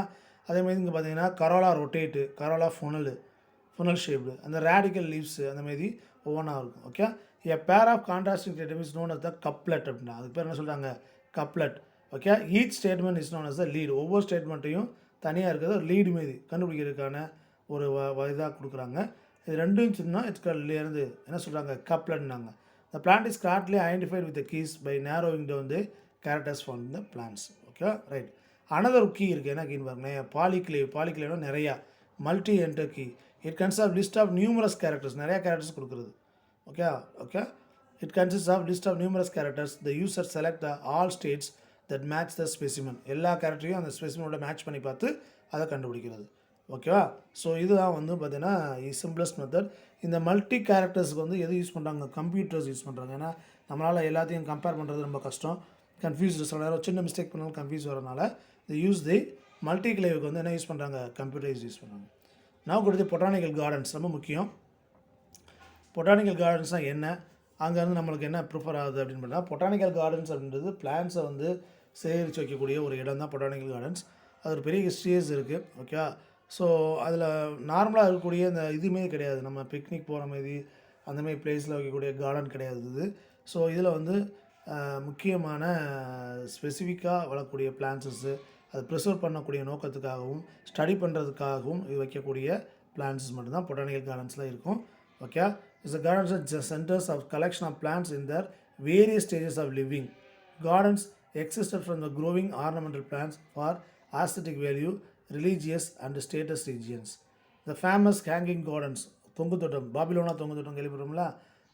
அதேமாதிரி இங்கே பார்த்தீங்கன்னா corolla rotate, corolla funnel shaped, அந்த ரேடிக்கல் லீவ்ஸு அந்தமாரி ஒவ்வொன்றா இருக்கும். Okay, a pair of contrasting statement is known as the couplet அப்படின்னா, அதுக்கு பேர் என்ன சொல்கிறாங்க, couplet. Okay, each statement is known as the lead. ஒவ்வொரு ஸ்டேட்மெண்ட்டையும் தனியாக இருக்கிறது ஒரு லீடு மாரி கண்டுபிடிக்கிறதுக்கான ஒரு இதாக கொடுக்குறாங்க. இது ரெண்டும் சொன்னால் இருந்து என்ன சொல்கிறாங்க, கப்லெட்னாங்க. The plant is correctly identified with the keys by narrowing down the characters found in the plants. Okay, right. Another key இருக்குது. என்ன கீன்னு பாருங்களேன், பாலிக்ளேவ்னா நிறையா, multi enter key. It consist of list of numerous characters, நிறையா characters கொடுக்குறது. Okay, it consist of list of numerous characters. The user select all states that match the specimen. எல்லா கேரக்டரையும் அந்த ஸ்பெசிமனோட மேட்ச் பண்ணி பார்த்து அதை கண்டுபிடிக்கிறது. ஓகேவா, ஸோ இதுதான் வந்து பார்த்தீங்கன்னா சிம்பிளஸ்ட் மெத்தட். இந்த மல்டி கேரக்டர்ஸுக்கு வந்து எது யூஸ் பண்ணுறாங்க, கம்ப்யூட்டர்ஸ் யூஸ் பண்ணுறாங்க. ஏன்னா நம்மளால் எல்லாத்தையும் கம்பேர் பண்ணுறது ரொம்ப கஷ்டம், கன்ஃபியூஸ். சில நேரம் சின்ன மிஸ்டேக் பண்ணாலும் கன்ஃபியூஸ் வரனால தி யூஸ் தி மல்டி கிளேவுக்கு வந்து என்ன யூஸ் பண்ணுறாங்க, கம்ப்யூட்டரைஸ் யூஸ் பண்ணுறாங்க. நான் கொடுத்து பொட்டானிக்கல் கார்டன்ஸ் ரொம்ப முக்கியம். பொட்டானிக்கல் கார்டன்ஸ்னால் என்ன, அங்கேருந்து நம்மளுக்கு என்ன ப்ரிஃபர் ஆகுது அப்படின்னு பார்த்தா, பொட்டானிக்கல் கார்டன்ஸ் அப்படின்றது பிளான்ஸை வந்து சேகரித்து வைக்கக்கூடிய ஒரு இடம் தான் பொட்டானிக்கல் கார்டன்ஸ். அது ஒரு பெரிய ஹிஸ்ட்ரிஸ் இருக்குது. ஓகே, ஸோ அதில் நார்மலாக இருக்கக்கூடிய இந்த இதுவுமே கிடையாது, நம்ம பிக்னிக் போகிற மாதிரி அந்தமாரி பிளேஸில் வைக்கக்கூடிய கார்டன் கிடையாது இது. ஸோ இதில் வந்து முக்கியமான ஸ்பெசிஃபிக்காக வளரக்கூடிய பிளான்ஸஸ்ஸு, அதை ப்ரிசர்வ் பண்ணக்கூடிய நோக்கத்துக்காகவும் ஸ்டடி பண்ணுறதுக்காகவும் இது வைக்கக்கூடிய பிளான்ஸஸ் மட்டும்தான் பொட்டானிக்கல் கார்டன்ஸில் இருக்கும். Okay, it's gardens are centres of collection of plants in their various stages of living. Gardens existed from the growing ornamental plants for aesthetic value, religious and status regions. The famous hanging gardens, தொங்கு தோட்டம், பாபிலோனா தொங்கு தோட்டம் கேள்விப்படுறோம்ல.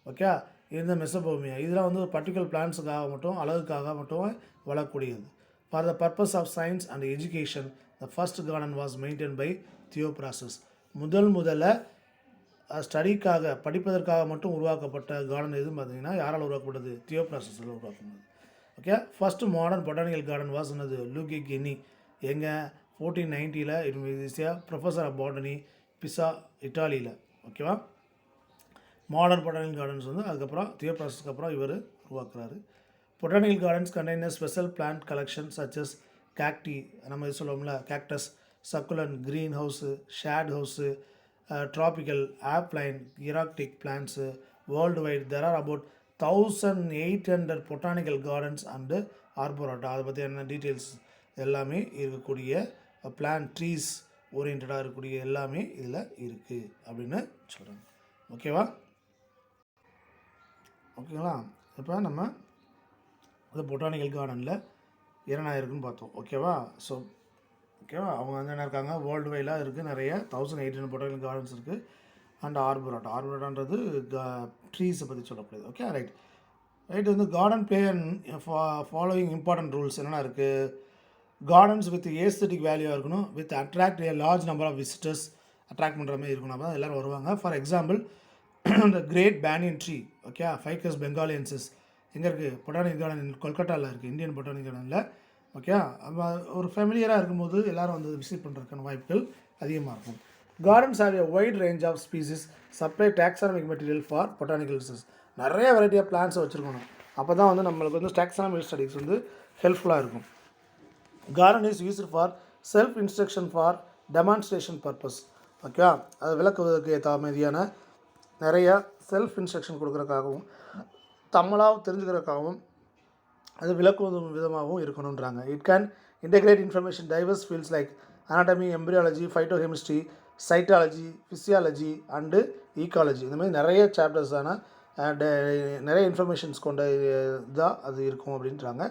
Okay, இந்த மெசபோமியா இதெல்லாம் வந்து ஒரு particular பிளான்ஸுக்காக மட்டும், அழகுக்காக மட்டும் வளரக்கூடியது. For the purpose of science and education the first garden was maintain by Theophrastus. முதல்ல ஸ்டடிக்காக படிப்பதற்காக மட்டும் உருவாக்கப்பட்ட கார்டன் எதுன்னு பார்த்தீங்கன்னா யாரால் உருவாக்கப்பட்டது? தியோப்ராஸ்டஸால் உருவாக்கப்பட்டது. Okay, first modern botanical garden was என்னது? Luca Ghini. எங்கே? 1490 it is a professor of botany, Pisa, இட்டாலியில். ஓகேவா? மாடர்ன் பொட்டானிக்கல் கார்டன்ஸ் வந்து அதுக்கப்புறம் தியோப்ராஸ்டஸ்க்கு அப்புறம் இவர் உருவாக்குறாரு. Botanical gardens contain a special plant collection such as cacti, நம்ம இது சொல்லுவோம்ல, cactus, succulent, green house, shade house, tropical, ஆப்லைன், erratic plants. World wide there are about 1800 botanical gardens and arboreta. அதை பற்றி என்ன டீட்டெயில்ஸ் எல்லாமே இருக்கக்கூடிய பிளான்ட் ட்ரீஸ் ஓரியன்டாக இருக்கக்கூடிய எல்லாமே இதில் இருக்குது அப்படின்னு சொல்கிறாங்க. ஓகேவா? ஓகேங்களா? இப்போ நம்ம இந்த பொட்டானிக்கல் கார்டனில் என்னென்ன இருக்குன்னு பார்த்தோம். ஓகேவா? ஸோ ஓகேவா, அவங்க வந்து என்ன இருக்காங்க, வேர்ல்டு வைடாக இருக்குது, நிறைய 1800 பொட்டானிக்கல் கார்டன்ஸ் இருக்குது. அண்ட் ஆர்போராட்டான்றது ட்ரீஸை பற்றி சொல்லக்கூடியது. ஓகே, ரைட் வந்து garden play and following important rules என்னென்ன இருக்குது? கார்டன்ஸ் வித் ஏஸ்தட்டிக் வேல்யூவாக இருக்கணும், with attract a large number of visitors, attract பண்ணுற மாதிரி இருக்கணும், அப்போ தான் எல்லோரும் வருவாங்க. ஃபார் எக்ஸாம்பிள் இந்த great banyan tree, okay, Ficus benghalensis எங்கே இருக்குது? பொட்டானிக்கல் கார்டன் கொல்கட்டாவில் இருக்குது, இந்தியன் பொட்டானிக்கல் கார்டனில். ஓகே, அப்போ ஒரு ஃபெமிலியராக இருக்கும்போது எல்லோரும் வந்து விசிட் பண்ணுறதுக்கான வாய்ப்புகள் அதிகமாக இருக்கும். Gardens have a wide range of species, supply taxonomic material for botanical research. நிறைய வெரைட்டி ஆஃப் பிளான்ஸை வச்சுருக்கணும், அப்போ தான் வந்து நம்மளுக்கு வந்து டாக்ஸானமிக் ஸ்டடீஸ் வந்து ஹெல்ப்ஃபுல்லாக இருக்கும். Garden is used for self instruction for demonstration purpose. Okay, அது விளக்குவதற்கு ஏற்ற மாதிரியான நிறைய செல்ஃப் இன்ஸ்ட்ரக்ஷன் கொடுக்குறதுக்காகவும் தமிழாக தெரிஞ்சுக்கிறதுக்காகவும் அது விளக்குவது விதமாகவும் இருக்கணுன்றாங்க. It can integrate information diverse fields like anatomy, embryology, phytochemistry, cytology, physiology and ecology. இந்த மாதிரி நிறைய சாப்டர்ஸான நிறைய இன்ஃபர்மேஷன்ஸ் கொண்ட இதாக அது இருக்கும் அப்படின்றாங்க.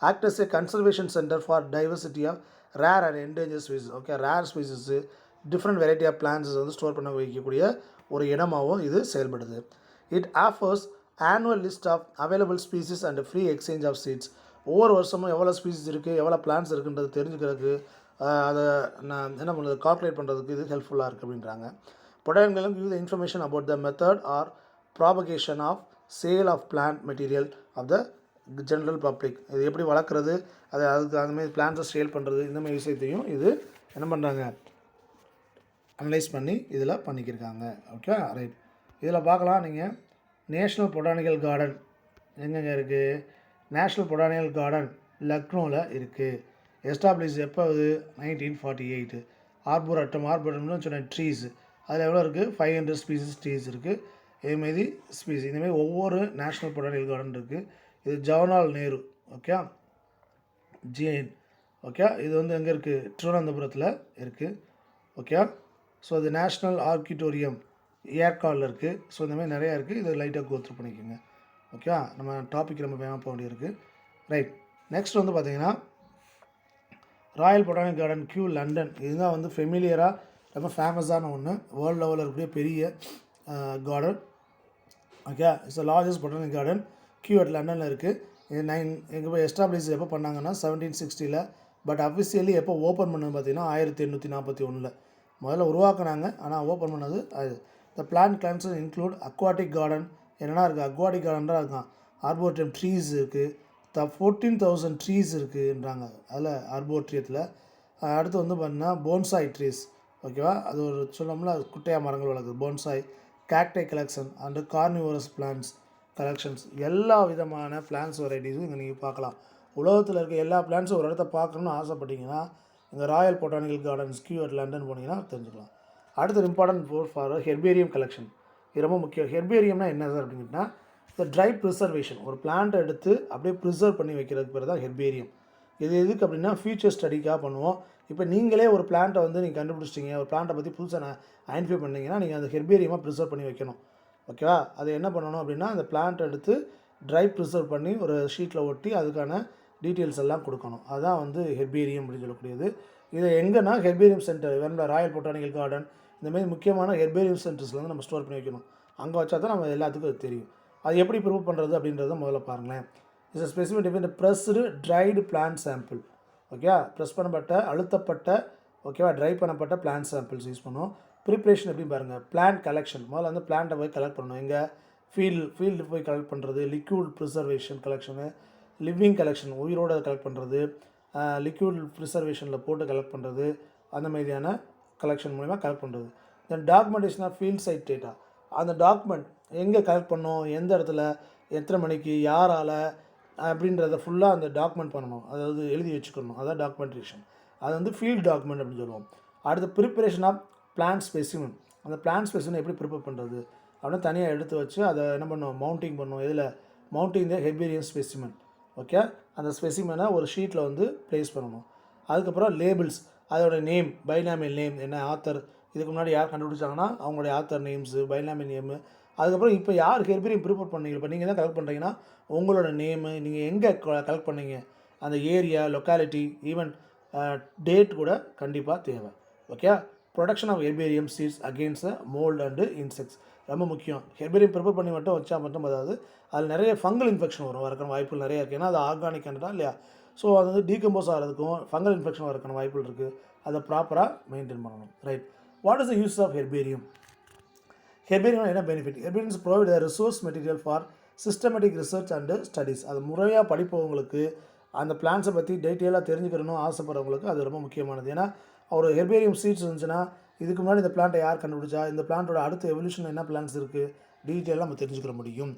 Act as a conservation centre for diversity of rare and endanger species. Okay, rare species, different variety of plants வந்து ஸ்டோர் பண்ண வைக்கக்கூடிய ஒரு இடமாகவும் இது செயல்படுது. It offers annual list of available species and free exchange of seeds. ஒவ்வொரு வருஷமும் எவ்வளோ ஸ்பீசிஸ் இருக்குது, எவ்வளோ பிளான்ஸ் இருக்குன்றது தெரிஞ்சுக்கிறதுக்கு அதை நான் என்ன பண்ணுறது, கால்குலேட் பண்ணுறதுக்கு இது ஹெல்ப்ஃபுல்லாக இருக்குது அப்படின்றாங்க. Botanical give the information about the method or propagation of sale of plant material of the general public. இது எப்படி வளர்க்குறது, அதுக்கு அந்தமாதிரி பிளான்ஸை சேல் பண்ணுறது, இந்தமாதிரி விஷயத்தையும் இது என்ன பண்ணுறாங்க, அனலைஸ் பண்ணி இதில் பண்ணிக்கிருக்காங்க. Okay, right. இதில் பார்க்கலாம் நீங்கள் நேஷ்னல் பொட்டானிக்கல் கார்டன் எங்கெங்கே இருக்குது? நேஷ்னல் பொட்டானிக்கல் கார்டன் லக்னோவில் இருக்குது. எஸ்டாப்ளிஷ் எப்போ? 1948. ஆர்போரட்டம்னு சொன்ன ட்ரீஸ் அதில் எவ்வளோ இருக்குது? 500 ஸ்பீசிஸ் ட்ரீஸ் இருக்குது. இதேமாரி ஸ்பீசிஸ் இந்தமாரி ஒவ்வொரு நேஷ்னல் பொட்டானிக்கல் கார்டன் இருக்குது. இது Jawaharlal Nehru, okay, GN. Okay, இது வந்து எங்கே இருக்குது? திருவனந்தபுரத்தில் இருக்குது. ஓகே, ஸோ இது நேஷ்னல் ஆர்கிட்டோரியம் ஏர்காலில் இருக்குது. ஸோ இந்தமாதிரி நிறையா இருக்குது. இதை லைட்டாக கோத்ரூ பண்ணிக்கோங்க. ஓகே, நம்ம டாபிக் நம்ம வேகமாக போக வேண்டியிருக்கு. ரைட், நெக்ஸ்ட் வந்து பார்த்திங்கன்னா royal botanical garden Kew London. இதுதான் வந்து ஃபெமிலியராக ரொம்ப ஃபேமஸான ஒன்று, வேர்ல்டு லெவலில் இருக்கக்கூடிய பெரிய கார்டன். Okay, it's largest botanical garden Kew at லண்டனில் இருக்குது. இது எங்கே போய் எஸ்டாப்ளிஷ் எப்போ பண்ணாங்கன்னா 1760. பட் அஃபிஷியலி எப்போ ஓப்பன் பண்ணது பார்த்திங்கன்னா 1841 முதல்ல உருவாக்குனாங்க. ஆனால் ஓப்பன் பண்ணது அது. The plant glance include aquatic garden. என்னென்னா இருக்குது? அக்வாட்டிக் கார்டன் தான் இருக்கான். ஆர்போரியம் ட்ரீஸ் இருக்குது. 14,000 ட்ரீஸ் இருக்குன்றாங்க அதில் ஆர்போரியத்தில். அடுத்து வந்து பார்த்திங்கன்னா போன்சாய் ட்ரீஸ். ஓகேவா, அது ஒரு சொல்லோம்ல குட்டையாக மரங்கள் வளர்க்குது. Bonsai, cacti collection and carnivorous plants collections. எல்லா விதமான பிளான்ஸ் வெரைட்டிஸும் இங்கே நீங்கள் பார்க்கலாம். உலகத்தில் இருக்க எல்லா பிளான்ஸும் ஒரு இடத்த பார்க்கணுன்னு ஆசைப்பட்டீங்கன்னா இந்த royal botanical gardens Kew at London போனீங்கன்னா தெரிஞ்சுக்கலாம். அடுத்த இம்பார்ட்டன்ட் ஃபார் ஹெர்பேரியம் கலெக்ஷன். இது ரொம்ப முக்கியம். ஹெர்பேரியம்னா என்ன சார் அப்படின்னா, இந்த ட்ரை ப்ரிசர்வேஷன். ஒரு பிளான்ட்டை எடுத்து அப்படியே ப்ரிசர்வ் பண்ணி வைக்கிறதுக்கு பேர் தான் ஹெர்பேரியம். இது எதுக்கு அப்படின்னா ஃபியூச்சர் ஸ்டடிக்காக பண்ணுவோம். இப்போ நீங்களே ஒரு பிளான்ட்டை வந்து நீங்கள் கண்டுபிடிச்சிட்டிங்க, ஒரு பிளான்ட்டை பற்றி புதுசாக ஐடென்டிஃபை பண்ணிங்கன்னா நீங்கள் அந்த ஹெர்பேரியமாக ப்ரிசர்வ் பண்ணி வைக்கணும். ஓகேவா, அது என்ன பண்ணணும் அப்படின்னா அந்த பிளான்ட்டை எடுத்து ட்ரை ப்ரிசர்வ் பண்ணி ஒரு ஷீட்டில் ஒட்டி அதுக்கான டீட்டெயில்ஸ் எல்லாம் கொடுக்கணும். அதுதான் வந்து ஹெர்பேரியம் அப்படின்னு சொல்லக்கூடியது. இதை எங்கன்னா ஹெர்பேரியம் சென்டர், வேறு ராயல் பொட்டானிக்கல் கார்டன், இந்தமாதிரி முக்கியமான ஹெர்பேரியம் சென்டர்ஸில் வந்து நம்ம ஸ்டோர் பண்ணி வைக்கணும். அங்கே வச்சா தான் நம்ம எல்லாத்துக்கும் அது தெரியும். அது எப்படி ப்ரூவ் பண்ணுறது அப்படின்றத முதல்ல பாருங்களேன். It's specific different pressed dried plant sample. Okay, press பண்ணப்பட்ட, அழுத்தப்பட்ட, ஓகேவா, ட்ரை பண்ணப்பட்ட பிளான்ட் சாம்பிள்ஸ் யூஸ் பண்ணுவோம். ப்ரிப்ரேஷன் எப்படின்னு பாருங்கள். பிளான்ட் கலெக்ஷன், முதல்ல வந்து பிளான்ட்டை போய் கலெக்ட் பண்ணணும். எங்கே ஃபீல்டு போய் கலெக்ட் பண்ணுறது, liquid preservation collection, living collection உயிரோடு அதை கலெக்ட் பண்ணுறது, லிக்யூட் ப்ரிசர்வேஷனில் போட்டு கலெக்ட் பண்ணுறது, அந்த மாதிரியான கலெக்ஷன் மூலிமா கலெக்ட் பண்ணுறது. Then documentation of field site data, அந்த டாக்குமெண்ட் எங்கே கலெக்ட் பண்ணணும், எந்த இடத்துல, எத்தனை மணிக்கு, யாரால் அப்படின்றத ஃபுல்லாக அந்த டாக்குமெண்ட் பண்ணணும், அதாவது எழுதி வச்சுக்கணும். அதான் டாக்குமெண்டேஷன். அது வந்து ஃபீல்ட் டாக்குமெண்ட் அப்படின்னு சொல்லுவோம். அடுத்து ப்ரிப்பரேஷன் ஆஃப் பிளான்ட் ஸ்பெசிமன், அந்த பிளான்ட் ஸ்பெசிமன் எப்படி ப்ரிப்பேர் பண்ணுறது அப்படின்னு தனியாக எடுத்து வச்சு அதை என்ன பண்ணுவோம், மவுண்டிங் பண்ணுவோம். இதில் மவுண்டிங் த ஹெர்பேரியம் ஸ்பெசிமன். ஓகே, அந்த ஸ்பெசிமனை ஒரு ஷீட்டில் வந்து ப்ளேஸ் பண்ணணும். அதுக்கப்புறம் லேபிள்ஸ், அதோட நேம், பைனாமியல் நேம் என்ன, ஆத்தர், இதுக்கு முன்னாடி யார் கண்டுபிடிச்சாங்கன்னா அவங்களுடைய ஆத்தர் நேம்ஸு, பைனாமியல் நேமு. அதுக்கப்புறம் இப்போ யார் ஹெர்பேரியம் ப்ரிப்பேர் பண்ணீங்க, இப்போ நீங்கள் தான் கலெக்ட் பண்ணுறீங்கன்னா உங்களோட நேமு, நீங்கள் எங்கே கலெக்ட் பண்ணீங்க, அந்த ஏரியா, லொக்காலிட்டி, ஈவன் டேட் கூட கண்டிப்பாக தேவை. Okay, production of herbarium sheets against mould and insects ரொம்ப முக்கியம். ஹெர்பேரியம் ப்ரிப்பேர் பண்ணி மட்டும் வச்சா மட்டும் அதாவது அதில் நிறைய ஃபங்கல் இன்ஃபெக்ஷன் வரும், வரக்கான வாய்ப்புகள் நிறையா இருக்குது. ஏன்னா அது ஆர்கானிக் கண்டா இல்லையா. ஸோ அது வந்து டீகம்போஸ் ஆகிறதுக்கும் ஃபங்கல் இன்ஃபெக்ஷன் வரக்கான வாய்ப்புகள் இருக்குது. அதை ப்ராப்பராக மெயின்டைன் பண்ணணும். Right, what is the use of herbarium? Herbarium என்ன benefit? Herbariums provide the resource material for systematic research and studies. அது முறையாக படிப்பவங்களுக்கு, அந்த பிளான்ஸை பற்றி டீட்டெயிலாக தெரிஞ்சுக்கணும் ஆசைப்படுறவங்களுக்கு அது ரொம்ப முக்கியமானது. ஏன்னா ஒரு ஹெர்பேரியம் சீட்ஸ் இருந்துச்சுன்னா இதுக்கு முன்னாடி இந்த பிளான்ட்டை யார் கண்டுபிடிச்சா, இந்த பிளான்ட்டோட அடுத்த எவல்யூஷன் என்ன பிளான்ஸ் இருக்குது, டீட்டெயிலாக நம்ம தெரிஞ்சுக்கிற முடியும்.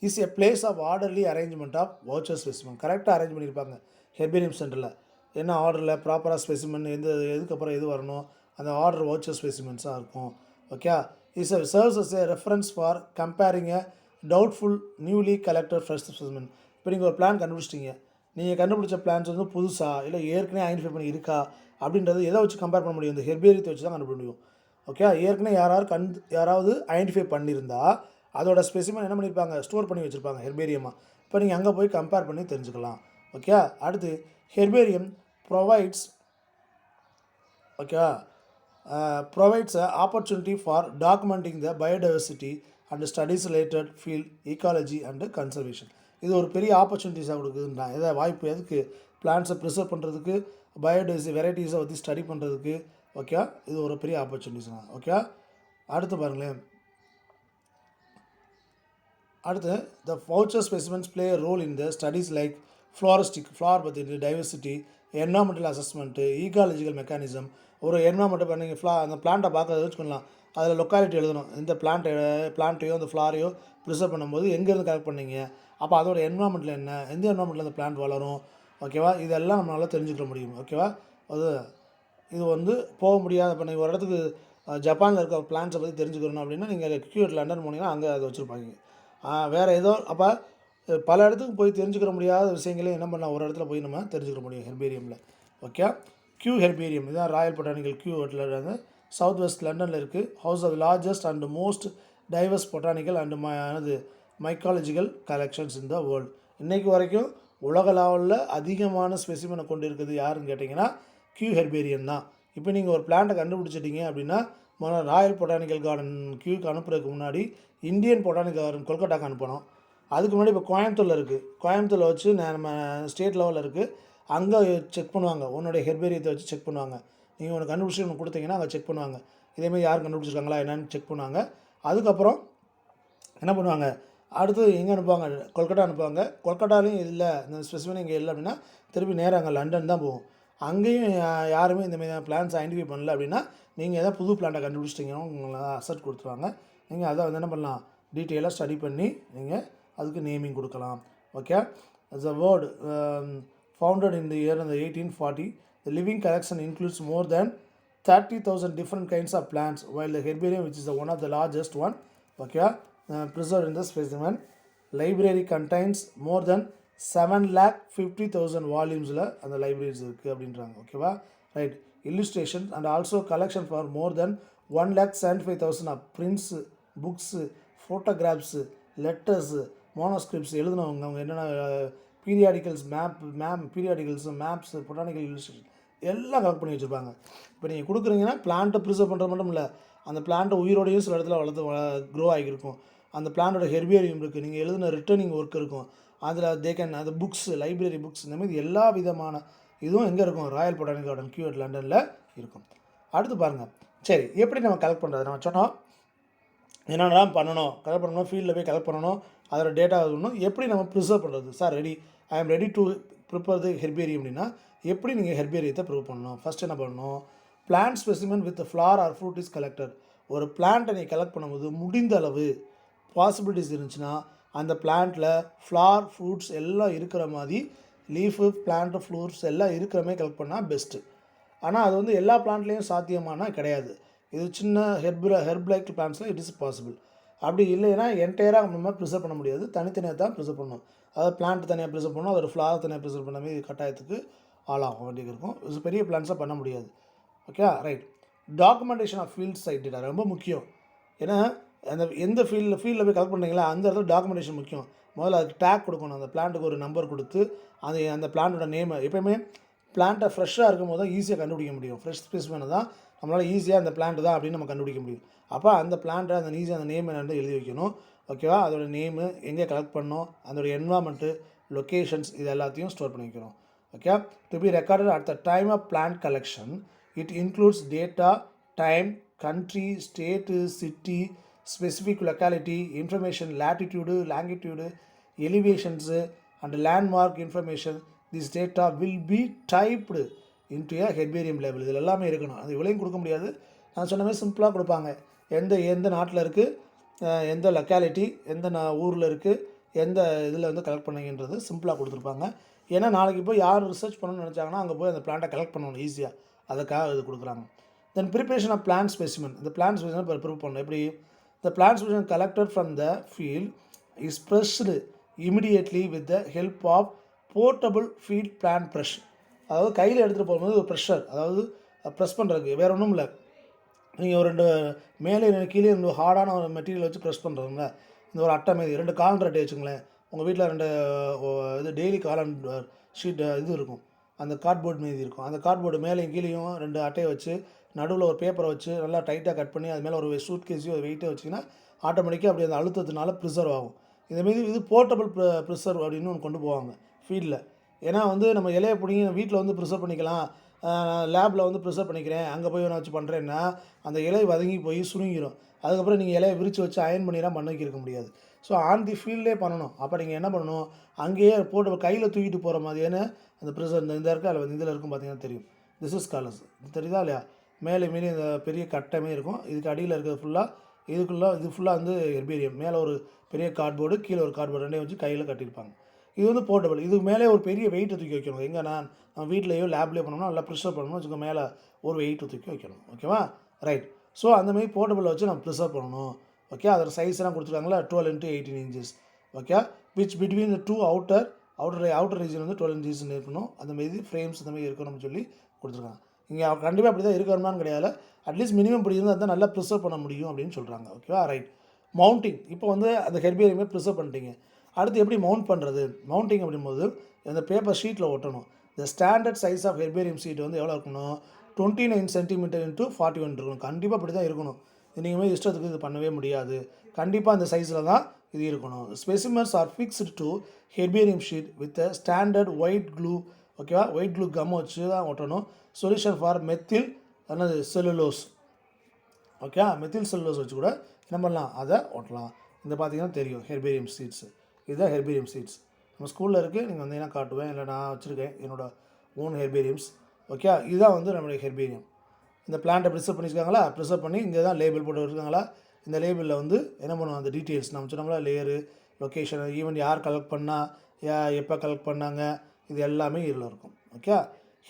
Is a place of orderly arrangement of voucher specimen. கரெக்டாக அரேஞ்ச் பண்ணியிருப்பாங்க ஹெர்பேரியம் சென்டரில். என்ன ஆர்டரில் ப்ராப்பராக ஸ்பெசிமன் எதுக்கப்புறம் எது வரணும், அந்த ஆர்டர் வவுச்சர் ஸ்பெசிமென்ஸாக இருக்கும். Okay, is a serves as a reference for comparing a doubtful newly collected fresh specimen. இப்போ நீங்கள் ஒரு பிளான் கண்டுபிடிச்சிட்டிங்க, நீங்கள் கண்டுபிடிச்ச பிளான்ஸ் வந்து புதுசாக இல்லை ஏற்கனவே ஐடென்டிஃபை பண்ணி இருக்கா அப்படின்றது எதை வச்சு கம்பேர் பண்ண முடியும், இந்த ஹெர்பேரியத்தை வச்சு தான் கண்டுபிடிக்க முடியும். ஓகே, ஏற்கனவே யாராவது ஐடென்டிஃபை பண்ணியிருந்தால் அதோட ஸ்பெசிமன் என்ன பண்ணியிருப்பாங்க, ஸ்டோர் பண்ணி வச்சுருப்பாங்க ஹெர்பேரியமாக. இப்போ நீங்கள் அங்கே போய் கம்பேர் பண்ணி தெரிஞ்சுக்கலாம். ஓகே, அடுத்து herbarium provides provides an opportunity for documenting the biodiversity and studies related field ecology and conservation. இது ஒரு பெரிய ஆப்பர்ச்சுனிட்டிஸாக கொடுக்குதுன்றா. எதாவது வாய்ப்பு எதுக்கு, பிளான்ஸை ப்ரிசர்வ் பண்ணுறதுக்கு, பயோடைவர்சிட்டி வெரைட்டிஸை பற்றி ஸ்டடி பண்ணுறதுக்கு. ஓகே, இது ஒரு பெரிய ஆப்பர்ச்சுனிட்டிஸ் தான். ஓகே, அடுத்து பாருங்களேன். அடுத்து the voucher specimens play role in the studies like flora பற்றி diversity, environmental assessment, ecological mechanism. ஒரு என்வரான்மெண்ட்டை இப்போ நீங்கள் அந்த பிளான்ட்டை பார்க்க வச்சுக்கலாம், அதில் லொக்காலிட்டி எழுதணும். இந்த பிளான்ட்டையோ அந்த ஃப்ளாரையோ ப்ரிசர்வ் பண்ணும்போது எங்கேருந்து கலெக்ட் பண்ணீங்க, அப்போ அதோட என்வரான்மெண்ட்டில் என்ன, எந்த என்வரான்மெண்ட்டில் அந்த பிளான்ட் வளரும். ஓகேவா, இதெல்லாம் நம்மளால் தெரிஞ்சுக்க முடியும். ஓகேவா, இது வந்து போக முடியாத, இப்போ நீங்கள் ஒரு இடத்துக்கு ஜப்பானில் இருக்க பிளான்ஸை பற்றி தெரிஞ்சுக்கணும் அப்படின்னா நீங்கள் கியூட் லண்டன் போனீங்கன்னா அங்கே அதை வச்சுருப்பாங்க. வேறு ஏதோ அப்போ பல இடத்துக்கு போய் தெரிஞ்சுக்கிற முடியாத விஷயங்களையும் என்ன பண்ணலாம், ஒரு இடத்துல போய் நம்ம தெரிஞ்சுக்கிற முடியும் ஹெர்பேரியமில். ஓகே, கியூ ஹெர்பேரியம் இதுதான் ராயல் பொட்டானிக்கல் கியூ வந்து சவுத் வெஸ்ட் லண்டனில் இருக்குது. House of largest and most diverse botanical and mycological collections in the world. இன்றைக்கு வரைக்கும் உலக லெவலில் அதிகமான ஸ்பெசிமனை கொண்டு இருக்குது யாருன்னு கேட்டிங்கன்னா கியூ ஹெர்பேரியம் தான். இப்போ நீங்கள் ஒரு பிளான்ட்டை கண்டுபிடிச்சிட்டிங்க அப்படின்னா ராயல் பொட்டானிக்கல் கார்டன் கியூக்கு அனுப்புறதுக்கு முன்னாடி இந்தியன் பொட்டானிக்கல் கார்டன் கொல்கட்டாக்கு அனுப்பணும். அதுக்கு முன்னாடி இப்போ கோயம்புத்தூரில் இருக்குது, கோயம்புத்தூரில் வச்சு நம்ம ஸ்டேட் லெவலில் இருக்குது, அங்கே செக் பண்ணுவாங்க. உன்னுடைய ஹெர்பேரியத்தை வச்சு செக் பண்ணுவாங்க. நீங்கள் ஒன்று கண்டுபிடிச்சி ஒன்று கொடுத்தீங்கன்னா அங்கே செக் பண்ணுவாங்க. இதேமாதிரி யார் கண்டுபிடிச்சிருக்காங்களா என்னன்னு செக் பண்ணுவாங்க. அதுக்கப்புறம் என்ன பண்ணுவாங்க, அடுத்து எங்கே அனுப்புவாங்க, கொல்கட்டா அனுப்புவாங்க. கொல்கட்டாலையும் இல்லை, இந்த ஸ்பெசிஃபிக் இங்கே இல்லை அப்படின்னா திருப்பி நேராக அங்கே லண்டன் தான் போகும். அங்கேயும் யாருமே இந்தமாதிரி பிளான்ஸ் ஐடென்டிஃபை பண்ணல அப்படின்னா நீங்கள் எதாவது புது பிளான்ட்டை கண்டுபிடிச்சிட்டிங்கன்னா உங்களை அசட் கொடுத்துருவாங்க. நீங்கள் அதை வந்து என்ன பண்ணலாம், டீட்டெயிலாக ஸ்டடி பண்ணி நீங்கள் அதுக்கு நேமிங் கொடுக்கலாம். Okay, as a word founded in the year 1840, the living collection includes more than 30,000 different kinds of plants, while the herbarium, which is one of the largest one, okay, preserved in the specimen library, contains more than 7,50,000 வால்யூம்ஸில் அந்த libraries இருக்குது அப்படின்றாங்க. ஓகேவா, right. Illustration and also collection for more then 1,75,000 of prints, books, photographs, letters, manuscripts எழுதினவங்க, அவங்க என்னென்ன periodicals, periodicals, maps, botanical illustration எல்லாம் collect பண்ணி வச்சுருப்பாங்க. இப்போ நீங்கள் கொடுக்குறீங்கன்னா பிளான்ட்டை ப்ரிசர்வ் பண்ணுறது மட்டும் இல்லை, அந்த பிளான்ட்டை உயிரோடையும் சில இடத்துல க்ரோ ஆகியிருக்கும். அந்த பிளான்ட்டோட ஹெர்பேரியம் இருக்குது, நீங்கள் எழுதின ரிட்டர்னிங் ஒர்க் இருக்கும், அதில் அந்த புக்ஸு, லைப்ரரி புக்ஸ், இந்த மாதிரி எல்லா விதமான இதுவும் எங்கே இருக்கும், royal botanical garden Kew at லண்டனில் இருக்கும். அடுத்து பாருங்கள், சரி, எப்படி நம்ம கலெக்ட் பண்ணுறது? நம்ம சொன்னோம் என்னென்னலாம் பண்ணணும், கலெக்ட் பண்ணணும், ஃபீல்டில் போய் கலெக்ட் பண்ணணும், அதோட டேட்டா இருக்கணும், எப்படி நம்ம ப்ரிசர்வ் பண்ணுறது? Sir I am ready to prepare the herbarium அப்படின்னா எப்படி நீங்கள் ஹெர்பேரியத்தை ப்ரிப்பேர் பண்ணணும்? ஃபஸ்ட் என்ன பண்ணணும்? Plant specimen with flower or fruit is collected. ஒரு பிளான்ட்டை நீங்கள் கலெக்ட் பண்ணும்போது முடிந்த அளவு பாசிபிலிட்டிஸ் இருந்துச்சுன்னா அந்த பிளான்ட்டில் ஃப்ளார் ஃப்ரூட்ஸ் எல்லாம் இருக்கிற மாதிரி லீஃபு பிளான்ட்டு ஃப்ளூர்ஸ் எல்லாம் இருக்கிற மாதிரி கலெக்ட் பண்ணால் பெஸ்ட்டு. ஆனால் அது வந்து எல்லா பிளான்ட்லேயும் சாத்தியமானால் கிடையாது. இது சின்ன ஹெர்ப் லைக் பிளான்ட்ஸில் இட் இஸ் பாசிபிள். அப்படி இல்லைன்னா என்டையராக நம்ம ப்ரிசர்வ் பண்ண முடியாது, தனித்தனியாக தான் ப்ரிசர்வ் பண்ணணும். அதாவது பிளான்ட் தனியாக ப்ரிசர்வ் பண்ணணும், அதோட ஃப்ளார் தனியாக ப்ரிசர்வ் பண்ண மாதிரி கட்டாயத்துக்கு ஆளாக வேண்டியது இருக்கும். இது பெரிய பிளான்ஸாக பண்ண முடியாது. Okay, right. Documentation of field site data ரொம்ப முக்கியம். ஏன்னா அந்த எந்த ஃபீல்டில் போய் கலெக்ட் பண்ணுறீங்களா அந்த இடத்துல டாக்குமெண்டேஷன் முக்கியம். முதல்ல அதுக்கு டேக் கொடுக்கணும், அந்த பிளான்ட்டுக்கு ஒரு நம்பர் கொடுத்து அந்த பிளான்ட்டோட நேமை எப்போயுமே பிளான்ட்டை ஃப்ரெஷ்ஷாக இருக்கும் போது தான் ஈஸியாக கண்டுபிடிக்க முடியும். ஃப்ரெஷ் ஸ்பெசிமெனை தான் நம்மளால் ஈஸியாக அந்த பிளான்ட் தான் அப்படின்னு நம்ம கண்டுபிடிக்க முடியும். அப்போ அந்த பிளான்ட்டை அந்த ஈஸியாக அந்த நேம் என்னென்னு எழுதி வைக்கணும். ஓகேவா? அதோட நேமு, எங்கே கலெக்ட் பண்ணோம், அதோடய என்வாமெண்ட்டு, லொக்கேஷன்ஸ், இது எல்லாத்தையும் ஸ்டோர் பண்ணி வைக்கணும். Okay, to be recorded at the time of plant collection it includes data, time, country, state, city, specific locality, information, latitude, longitude, elevations and landmark information. This data will be typed into a herbarium label. இதில் எல்லாமே இருக்கணும். அது இவ்வளையும் கொடுக்க முடியாது. நான் சொன்ன மாதிரி சிம்பிளாக கொடுப்பாங்க. எந்த நாட்டில் இருக்குது, எந்த லொக்காலிட்டி, எந்த ஊரில் இருக்குது, எந்த இதில் வந்து கலெக்ட் பண்ணுங்கன்றது சிம்பிளாக கொடுத்துருப்பாங்க. ஏன்னா நாளைக்கு போய் யார் ரிசர்ச் பண்ணணும்னு நினச்சாங்கன்னா அங்கே போய் அந்த பிளான்ட்டை கலெக்ட் பண்ணணும் ஈஸியாக. அதுக்காக இது கொடுக்குறாங்க. Then preparation of plant specimen. இந்த பிளான்ட் ஸ்பெசிமென் ப்ரிப்பேர் பண்ணணும். எப்படி? The plant specimen collected from the field is pressed immediately with the help of portable field plant press. அதாவது கையில் எடுத்துகிட்டு போகும்போது ஒரு ப்ரெஷர், அதாவது ப்ரெஸ் பண்ணுறதுக்கு வேறு ஒன்றும் இல்லை. நீங்கள் ஒரு 2 மேலே 2 கீழே 2 ஹார்டான ஒரு மெட்டீரியல் வச்சு ப்ரெஸ் பண்ணுறதுங்க. இந்த ஒரு அட்டை மாரி 2 காலண்டர் அட்டை வச்சுங்களேன். உங்கள் வீட்டில் 2 இது டெய்லி காலண்டர் ஷீட் இது இருக்கும், அந்த கார்ட்போர்டு மாரி இருக்கும். அந்த கார்ட்போர்டு மேலேயும் கீழேயும் 2 அட்டையை வச்சு நடுவில் ஒரு பேப்பரை வச்சு நல்லா டைட்டாக கட் பண்ணி அது மேலே ஒரு சூட் கேஸையும் ஒரு வெயிட்டை வச்சிங்கன்னா ஆட்டோமேட்டிக்காக அப்படி அந்த அழுத்தத்தினால ப்ரிசர்வ் ஆகும். இதேமாரி இது போர்ட்டபிள் ப்ரிசர்வ் அப்படின்னு ஒன்று கொண்டு போவாங்க ஃபீல்டில். ஏன்னா வந்து நம்ம இலையை பிடிங்கி வீட்டில் வந்து ப்ரிசர்வ் பண்ணிக்கலாம், லேபில் வந்து ப்ரிசர்வ் பண்ணிக்கிறேன், அங்கே போய் நான் வச்சு பண்ணுறேன்னா அந்த இலை வதங்கி போய் சுருங்கிடும். அதுக்கப்புறம் நீங்கள் இலையை விரித்து வச்சு அயன் பண்ணிலாம் பண்ண வைக்க முடியாது. ஸோ ஆன் தி ஃபீல்டே பண்ணணும். அப்போ நீங்கள் என்ன பண்ணணும், அங்கேயே போட்டு கையில் தூக்கிட்டு போகிற மாதிரியான அந்த ப்ரிசர்வ் இந்த இருக்கா இல்லை இதில் இருக்கும் பார்த்தீங்கன்னா தெரியும். திஸ் இஸ் காலர்ஸ் தெரியுதா இல்லையா? மேலே இந்த பெரிய கட்டமே இருக்கும். இதுக்கு அடியில் இருக்கிறது ஃபுல்லாக இது ஃபுல்லாக வந்து ஹெர்பேரியம். மேலே ஒரு பெரிய கார்ட்போர்டு, கீழே ஒரு கார்ட்போர்டு, ரெண்டையும் வச்சு கையில் கட்டியிருப்பாங்க. இது வந்து போர்ட்டபிள். இதுக்கு மேலே ஒரு பெரிய வெயிட்டை தூக்கி வைக்கணும். எங்கே நம்ம வீட்லேயோ லேப்லேயோ பண்ணோம்னா நல்லா ப்ரிசர்வ் பண்ணணும்னு வச்சுக்கோங்க, மேலே ஒரு வெயிட்டை தூக்கி வைக்கணும். ஓகேவா? ரைட். ஸோ அந்தமாதிரி போர்ட்டபிளை வச்சு நம்ம ப்ரிசர்வ் பண்ணணும். ஓகே, அதோட சைஸ்லாம் கொடுத்துருக்காங்களா 12 into 18 inches. Okay, which between the 2 outer region வந்து 12 inches இருக்கணும். அந்தமாரி ஃப்ரேம்ஸ் இந்தமாதிரி இருக்கணும்னு சொல்லி கொடுத்துருக்காங்க. இங்கே கண்டிப்பாக அப்படி தான் இருக்கணுமான்னு கிடையாது, அட்லீஸ்ட் மினிமம் இப்படி இருந்தால் தான் நல்லா ப்ரிசர்வ் பண்ண முடியும் அப்படின்னு சொல்கிறாங்க. ஓகேவா? ரைட். மவுண்டிங். இப்போ வந்து அந்த ஹெர்பேரியமே ப்ரிசர்வ் பண்ணிட்டீங்க. அடுத்து எப்படி மவுண்ட் பண்ணுறது? மவுண்டிங் அப்படிங்கும்போது இந்த பேப்பர் ஷீட்டில் ஒட்டணும். இந்த standard size of herbarium sheet வந்து எவ்வளோ இருக்கணும்? 29 cm into 41 இருக்கணும். கண்டிப்பாக அப்படி தான் இருக்கணும். நீங்கள் இஷ்டத்துக்கு இது பண்ணவே முடியாது. கண்டிப்பாக அந்த சைஸில் தான் இது இருக்கணும். Specimens are fixed to herbarium sheet with standard white glue. ஓகேவா? ஒயிட் க்ளூ கம் வச்சு தான் ஒட்டணும். Solution for methyl cellulose. Okay, methyl cellulose வச்சு கூட என்ன பண்ணலாம், அதை ஒட்டலாம். இந்த பார்த்தீங்கன்னா தெரியும் ஹெர்பேரியம் சீட்ஸு. இதுதான் ஹெர்பேரியம் சீட்ஸ். நம்ம ஸ்கூலில் இருக்குது, நீங்கள் வந்தீங்கன்னா காட்டுவேன், இல்லை நான் வச்சுருக்கேன் என்னோடய ஓன் ஹெர்பேரியம்ஸ். ஓகே, இதுதான் வந்து நம்மளுடைய ஹெர்பேரியம். இந்த பிளான்ட்டை ப்ரிசர்வ் பண்ணியிருக்காங்களா, ப்ரிசர்வ் பண்ணி இங்கே தான் லேபிள் போட்டு வச்சுருக்காங்களா, இந்த லேபிளில் வந்து என்ன பண்ணுவோம், அந்த டீட்டெயில்ஸ் நம்ம சொன்னோம்னா லேயரு, லொக்கேஷன், ஈவன் யார் கலெக்ட் பண்ணால், எப்போ கலெக்ட் பண்ணாங்க, இது எல்லாமே இதில் இருக்கும். ஓகே,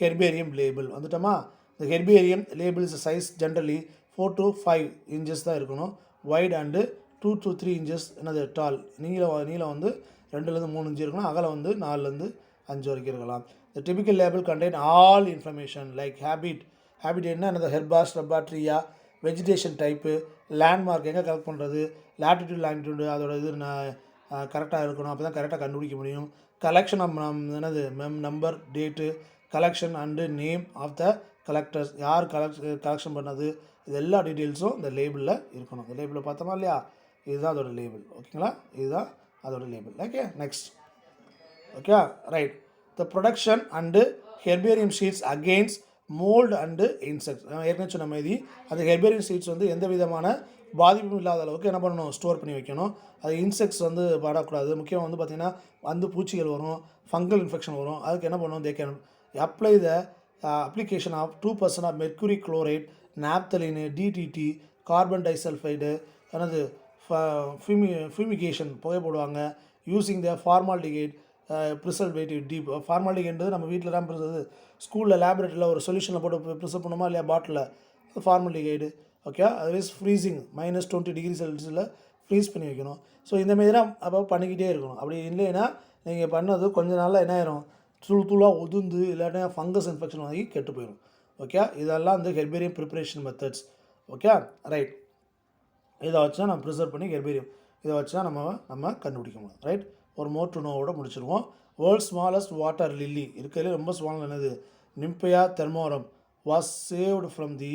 ஹெர்பேரியம் லேபிள் வந்துட்டோமா. இந்த herbarium label is size generally 4 to 5 inches தான் இருக்கணும். வைட் அண்டு 2 to 3 inches என்னது டால். நீளம் வந்து 2லேருந்து 3 inch இருக்கணும். அகலம் வந்து 4லேருந்து 5 வரைக்கும் இருக்கலாம். The typical label contain all information like habit என்னது ஹெர்பா, ஸ்ரப்பா, ட்ரீயா, வெஜிடேஷன் டைப்பு, லேண்ட்மார்க் எங்கே கலெக்ட் பண்ணுறது, latitude longitude அதோட இது கரெக்டாக இருக்கணும். அப்போ தான் கரெக்டாக கண்டுபிடிக்க முடியும். கலெக்ஷன் ஆஃப் என்னது number, date, collection and name of the collectors, யார் கலெக்ஷன் பண்ணது, இது எல்லா டீட்டெயில்ஸும் இந்த லேபிளில் இருக்கணும். இந்த லேபிளில் பார்த்தோமா இல்லையா, இதுதான் அதோட லேபிள். ஓகேங்களா, இதுதான் அதோட label. Okay, next. Okay, right. The production and herbarium sheets against mould and insects. ஏற்கனவே சொன்ன மாதிரி அந்த ஹெர்பேரியம் சீட்ஸ் வந்து எந்த விதமான பாதிப்பும் இல்லாத அளவுக்கு என்ன பண்ணணும், ஸ்டோர் பண்ணி வைக்கணும். அது இன்செக்ட்ஸ் வந்து படக்கூடாது. முக்கியமாக வந்து பார்த்திங்கன்னா வந்து பூச்சிகள் வரும், ஃபங்கல் இன்ஃபெக்ஷன் வரும். அதுக்கு என்ன பண்ணணும், they can apply the application of 2% of mercury chloride, naphthalene, DDT, carbon disulphide, என்னது ஃபியூமிகேஷன் புகை போடுவாங்க. Using the formaldehyde preservative deep. ஃபார்மால்டிகைன்றது நம்ம வீட்டில் தான் ஸ்கூலில் லேபரேட்டரியில் ஒரு சொல்யூஷனில் போட்டு ப்ரிசர்வ் பண்ணுமா இல்லையா, பாட்டிலில், ஃபார்மால்டிகைடு. ஓகே, அதுவேஸ் ஃப்ரீசிங் -20°C ஃப்ரீஸ் பண்ணி வைக்கணும். ஸோ இந்தமாரி தான் அப்போ பண்ணிக்கிட்டே இருக்கணும். அப்படி இல்லைன்னா நீங்கள் பண்ணது கொஞ்ச நாளில் என்ன ஆயிரும், தூளாக உதிர்ந்து இல்லாட்டினா ஃபங்கஸ் இன்ஃபெக்ஷன் ஆகி கெட்டு போயிடும். ஓகே, இதெல்லாம் வந்து herbarium preparation methods. Okay, right. இதை வச்சு தான் நம்ம ப்ரிசர்வ் பண்ணி ஹெர்பேரியம் இதை வச்சு தான் நம்ம கண்டுபிடிக்க முடியும். ரைட், ஒரு மோர் டு நோவோட முடிச்சிருவோம். வேர்ல்ட் ஸ்மாலஸ்ட் வாட்டர் லில்லி இருக்கிறதுலே ரொம்ப ஸ்மால் என்னது, Nymphaea thermarum was saved from the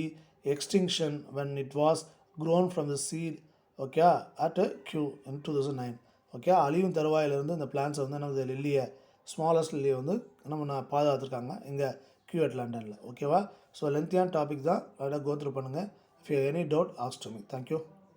extinction when it was grown from the seed. Okay, at Q in 2009. Okay, அழிவும் தருவாயிலிருந்து இந்த பிளான்ஸை வந்து என்னது லில்லியை, ஸ்மாலஸ்ட் லில்லியை வந்து நம்ம பாதுகாத்துருக்காங்க இங்கே Q at லண்டனில். ஓகேவா? ஸோ லென்த்தியான டாபிக் தான், அதை கோத்ரூ பண்ணுங்கள். If you have any doubt, ask to me. Thank you.